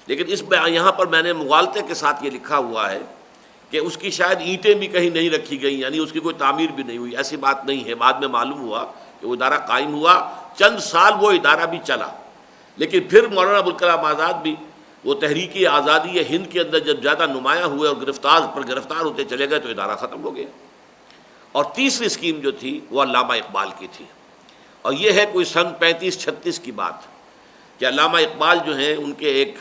لیکن اس یہاں پر میں نے مغالطے کے ساتھ یہ لکھا ہوا ہے کہ اس کی شاید اینٹیں بھی کہیں نہیں رکھی گئیں، یعنی اس کی کوئی تعمیر بھی نہیں ہوئی، ایسی بات نہیں ہے۔ بعد میں معلوم ہوا کہ وہ ادارہ قائم ہوا، چند سال وہ ادارہ بھی چلا، لیکن پھر مولانا ابوالکلام آزاد بھی وہ تحریکی آزادی ہند کے اندر جب زیادہ نمایاں ہوئے اور گرفتار ہوتے چلے گئے تو ادارہ ختم ہو گیا۔ اور تیسری اسکیم جو تھی وہ علامہ اقبال کی تھی، اور یہ ہے کوئی سن 35-36 کی بات کہ علامہ اقبال جو ہیں ان کے ایک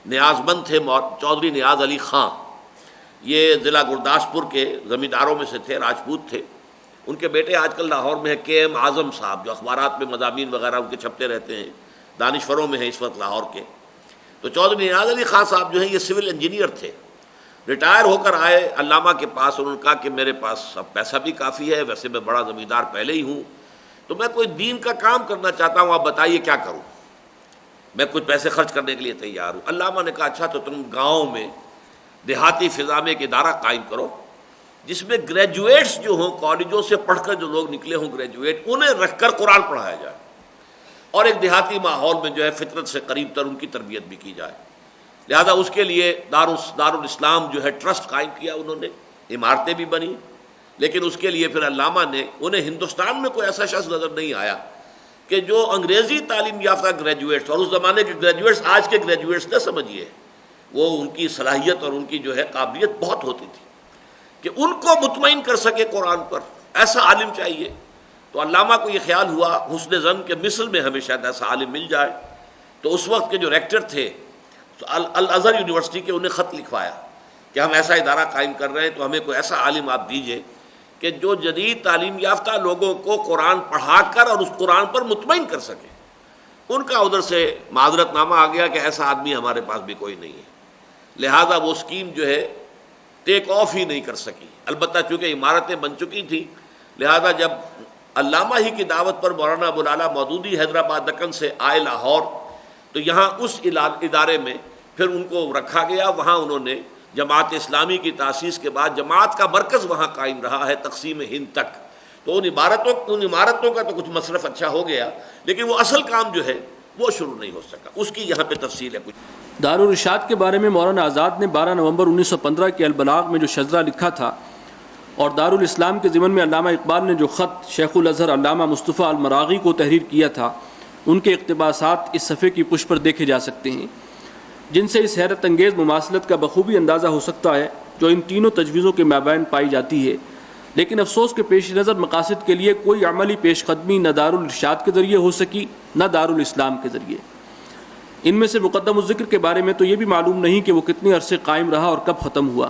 نیاز مند تھے چودھری نیاز علی خان، یہ ضلع گرداسپور کے زمینداروں میں سے تھے، راجپوت تھے۔ ان کے بیٹے آج کل لاہور میں ہے کے ایم اعظم صاحب، جو اخبارات میں مضامین وغیرہ ان کے چھپتے رہتے ہیں، دانشوروں میں ہیں اس وقت لاہور کے۔ تو چودھری نیاز علی خان صاحب جو ہیں یہ سول انجینئر تھے، ریٹائر ہو کر آئے علامہ کے پاس، انہوں نے کہا کہ میرے پاس اب پیسہ بھی کافی ہے، ویسے میں بڑا زمیندار پہلے ہی ہوں، تو میں کوئی دین کا کام کرنا چاہتا ہوں، آپ بتائیے کیا کروں، میں کچھ پیسے خرچ کرنے کے لیے تیار ہوں۔ علامہ نے کہا اچھا تو تم گاؤں میں دیہاتی فضا میں ایک ادارہ قائم کرو جس میں گریجویٹس جو ہوں، کالجوں سے پڑھ کر جو لوگ نکلے ہوں گریجویٹ، انہیں رکھ کر قرآن پڑھایا جائے، اور ایک دیہاتی ماحول میں جو ہے فطرت سے قریب تر ان کی تربیت بھی کی جائے۔ لہذا اس کے لیے دارالاسلام جو ہے ٹرسٹ قائم کیا انہوں نے، عمارتیں بھی بنی، لیکن اس کے لیے پھر علامہ نے، انہیں ہندوستان میں کوئی ایسا شخص نظر نہیں آیا کہ جو انگریزی تعلیم یافتہ گریجویٹس، اور اس زمانے کے گریجویٹس آج کے گریجویٹس نہ سمجھیے، وہ ان کی صلاحیت اور ان کی جو ہے قابلیت بہت ہوتی تھی کہ ان کو مطمئن کر سکے قرآن پر، ایسا عالم چاہیے۔ تو علامہ کو یہ خیال ہوا حسن ظن کہ مصر میں ہمیں شاید ایسا عالم مل جائے۔ تو اس وقت کے جو ریکٹر تھے الازہر یونیورسٹی کے انہیں خط لکھوایا کہ ہم ایسا ادارہ قائم کر رہے ہیں، تو ہمیں کوئی ایسا عالم آپ دیجئے کہ جو جدید تعلیم یافتہ لوگوں کو قرآن پڑھا کر اور اس قرآن پر مطمئن کر سکے۔ ان کا ادھر سے معذرت نامہ آ گیا کہ ایسا آدمی ہمارے پاس بھی کوئی نہیں ہے، لہذا وہ اسکیم جو ہے ٹیک آف ہی نہیں کر سکی۔ البتہ چونکہ عمارتیں بن چکی تھیں، لہذا جب علامہ ہی کی دعوت پر مولانا ابو العلا مودودی حیدرآباد دکن سے آئے لاہور، تو یہاں اس ادارے میں پھر ان کو رکھا گیا۔ وہاں انہوں نے جماعت اسلامی کی تاسیس کے بعد جماعت کا مرکز وہاں قائم رہا ہے تقسیم ہند تک۔ تو ان عمارتوں کا تو کچھ مصرف اچھا ہو گیا، لیکن وہ اصل کام جو ہے وہ شروع نہیں ہو سکا۔ اس کی یہاں پہ تفصیل ہے کچھ۔ دارالارشاد کے بارے میں مولانا آزاد نے 12 نومبر 1915 کے البلاغ میں جو شذرہ لکھا تھا، اور دارالاسلام کے ضمن میں علامہ اقبال نے جو خط شیخ الازہر علامہ مصطفیٰ المراغی کو تحریر کیا تھا، ان کے اقتباسات اس صفحے کی پشت پر دیکھے جا سکتے ہیں، جن سے اس حیرت انگیز مماثلت کا بخوبی اندازہ ہو سکتا ہے جو ان تینوں تجویزوں کے مابین پائی جاتی ہے۔ لیکن افسوس کے پیش نظر مقاصد کے لیے کوئی عملی پیش قدمی نہ دارالارشاد کے ذریعے ہو سکی نہ دارالاسلام کے ذریعے۔ ان میں سے مقدم الذکر کے بارے میں تو یہ بھی معلوم نہیں کہ وہ کتنے عرصے قائم رہا اور کب ختم ہوا،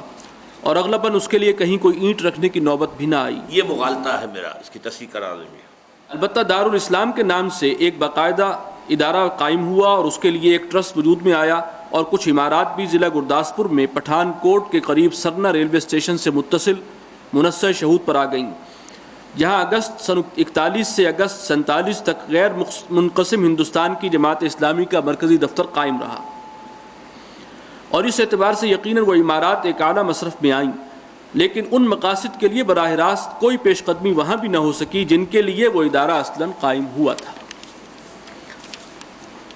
اور اغلباً اس کے لیے کہیں کوئی اینٹ رکھنے کی نوبت بھی نہ آئی۔ یہ مغالطہ ہے میرا، اس کی تصحیح کرا دیں گے۔ البتہ دارالاسلام کے نام سے ایک باقاعدہ ادارہ قائم ہوا اور اس کے لیے ایک ٹرسٹ وجود میں آیا، اور کچھ عمارات بھی ضلع گرداسپور میں پٹھان کوٹ کے قریب سرنا ریلوے اسٹیشن سے متصل منصہ شہود پر آ گئیں، جہاں اگست سن 41 سے اگست 47 تک غیر منقسم ہندوستان کی جماعت اسلامی کا مرکزی دفتر قائم رہا، اور اس اعتبار سے یقیناً وہ عمارات ایک اعلیٰ مصرف میں آئیں، لیکن ان مقاصد کے لیے براہ راست کوئی پیش قدمی وہاں بھی نہ ہو سکی جن کے لیے وہ ادارہ اصلاً قائم ہوا تھا۔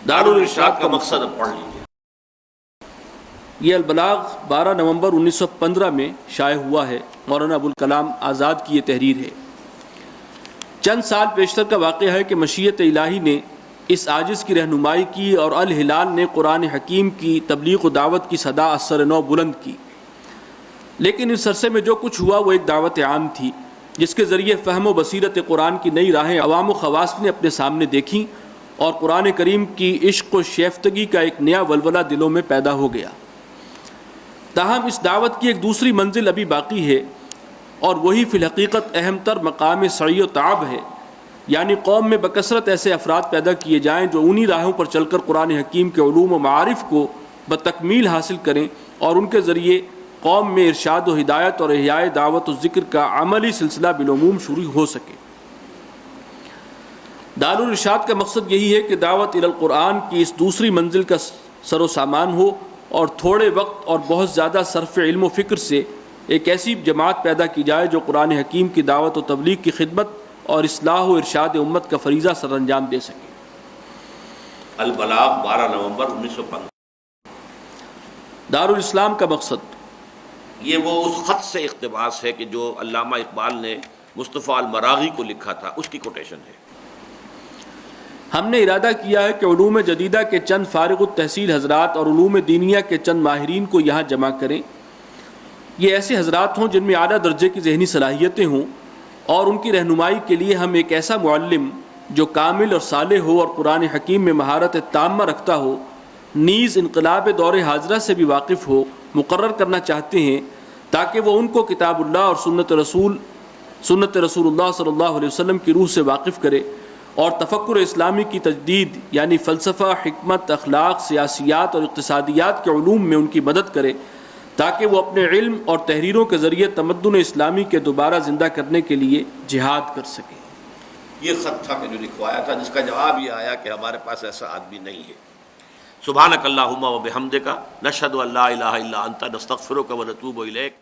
دارالارشاد کا مقصد اب پڑھ لیجیے۔ یہ البلاغ 12 نومبر 1915 میں شائع ہوا ہے۔ مولانا ابوالکلام آزاد کی یہ تحریر ہے۔ چند سال پیشتر کا واقعہ ہے کہ مشیت الہی نے اس عاجز کی رہنمائی کی اور الہلال نے قرآن حکیم کی تبلیغ و دعوت کی صدا اثر نو بلند کی، لیکن اس عرصے میں جو کچھ ہوا وہ ایک دعوت عام تھی جس کے ذریعے فہم و بصیرت قرآن کی نئی راہیں عوام و خواص نے اپنے سامنے دیکھیں، اور قرآن کریم کی عشق و شیفتگی کا ایک نیا ولولہ دلوں میں پیدا ہو گیا۔ تاہم اس دعوت کی ایک دوسری منزل ابھی باقی ہے، اور وہی فی الحقیقت اہم تر مقام سعی و تعب ہے، یعنی قوم میں بکثرت ایسے افراد پیدا کیے جائیں جو انہی راہوں پر چل کر قرآن حکیم کے علوم و معارف کو بتکمیل حاصل کریں، اور ان کے ذریعے قوم میں ارشاد و ہدایت اور احیاء دعوت و ذکر کا عملی سلسلہ بالعموم شروع ہو سکے۔ دارالارشاد کا مقصد یہی ہے کہ دعوت الی القرآن کی اس دوسری منزل کا سر و سامان ہو، اور تھوڑے وقت اور بہت زیادہ صرف علم و فکر سے ایک ایسی جماعت پیدا کی جائے جو قرآن حکیم کی دعوت و تبلیغ کی خدمت اور اصلاح و ارشاد امت کا فریضہ سر انجام دے سکے۔ البلاغ 12 نومبر 1915۔ دارالاسلام کا مقصد یہ وہ اس خط سے اقتباس ہے کہ جو علامہ اقبال نے مصطفیٰ المراغی کو لکھا تھا، اس کی کوٹیشن ہے۔ ہم نے ارادہ کیا ہے کہ علوم جدیدہ کے چند فارغ التحصیل حضرات اور علوم دینیہ کے چند ماہرین کو یہاں جمع کریں۔ یہ ایسے حضرات ہوں جن میں اعلیٰ درجے کی ذہنی صلاحیتیں ہوں، اور ان کی رہنمائی کے لیے ہم ایک ایسا معلم جو کامل اور صالح ہو اور قرآن حکیم میں مہارت تامہ رکھتا ہو، نیز انقلاب دور حاضرہ سے بھی واقف ہو، مقرر کرنا چاہتے ہیں، تاکہ وہ ان کو کتاب اللہ اور سنت رسول اللہ صلی اللہ علیہ وسلم کی روح سے واقف کرے، اور تفکر اسلامی کی تجدید یعنی فلسفہ، حکمت، اخلاق، سیاسیات اور اقتصادیات کے علوم میں ان کی مدد کرے، تاکہ وہ اپنے علم اور تحریروں کے ذریعے تمدن اسلامی کے دوبارہ زندہ کرنے کے لیے جہاد کر سکے۔ یہ خط تھا کہ جو لکھوایا تھا، جس کا جواب یہ آیا کہ ہمارے پاس ایسا آدمی نہیں ہے۔ سبحانک اللہم و بحمدک، نشہد ان لا الہ الا انت، نستغفرک و نتوب الیک۔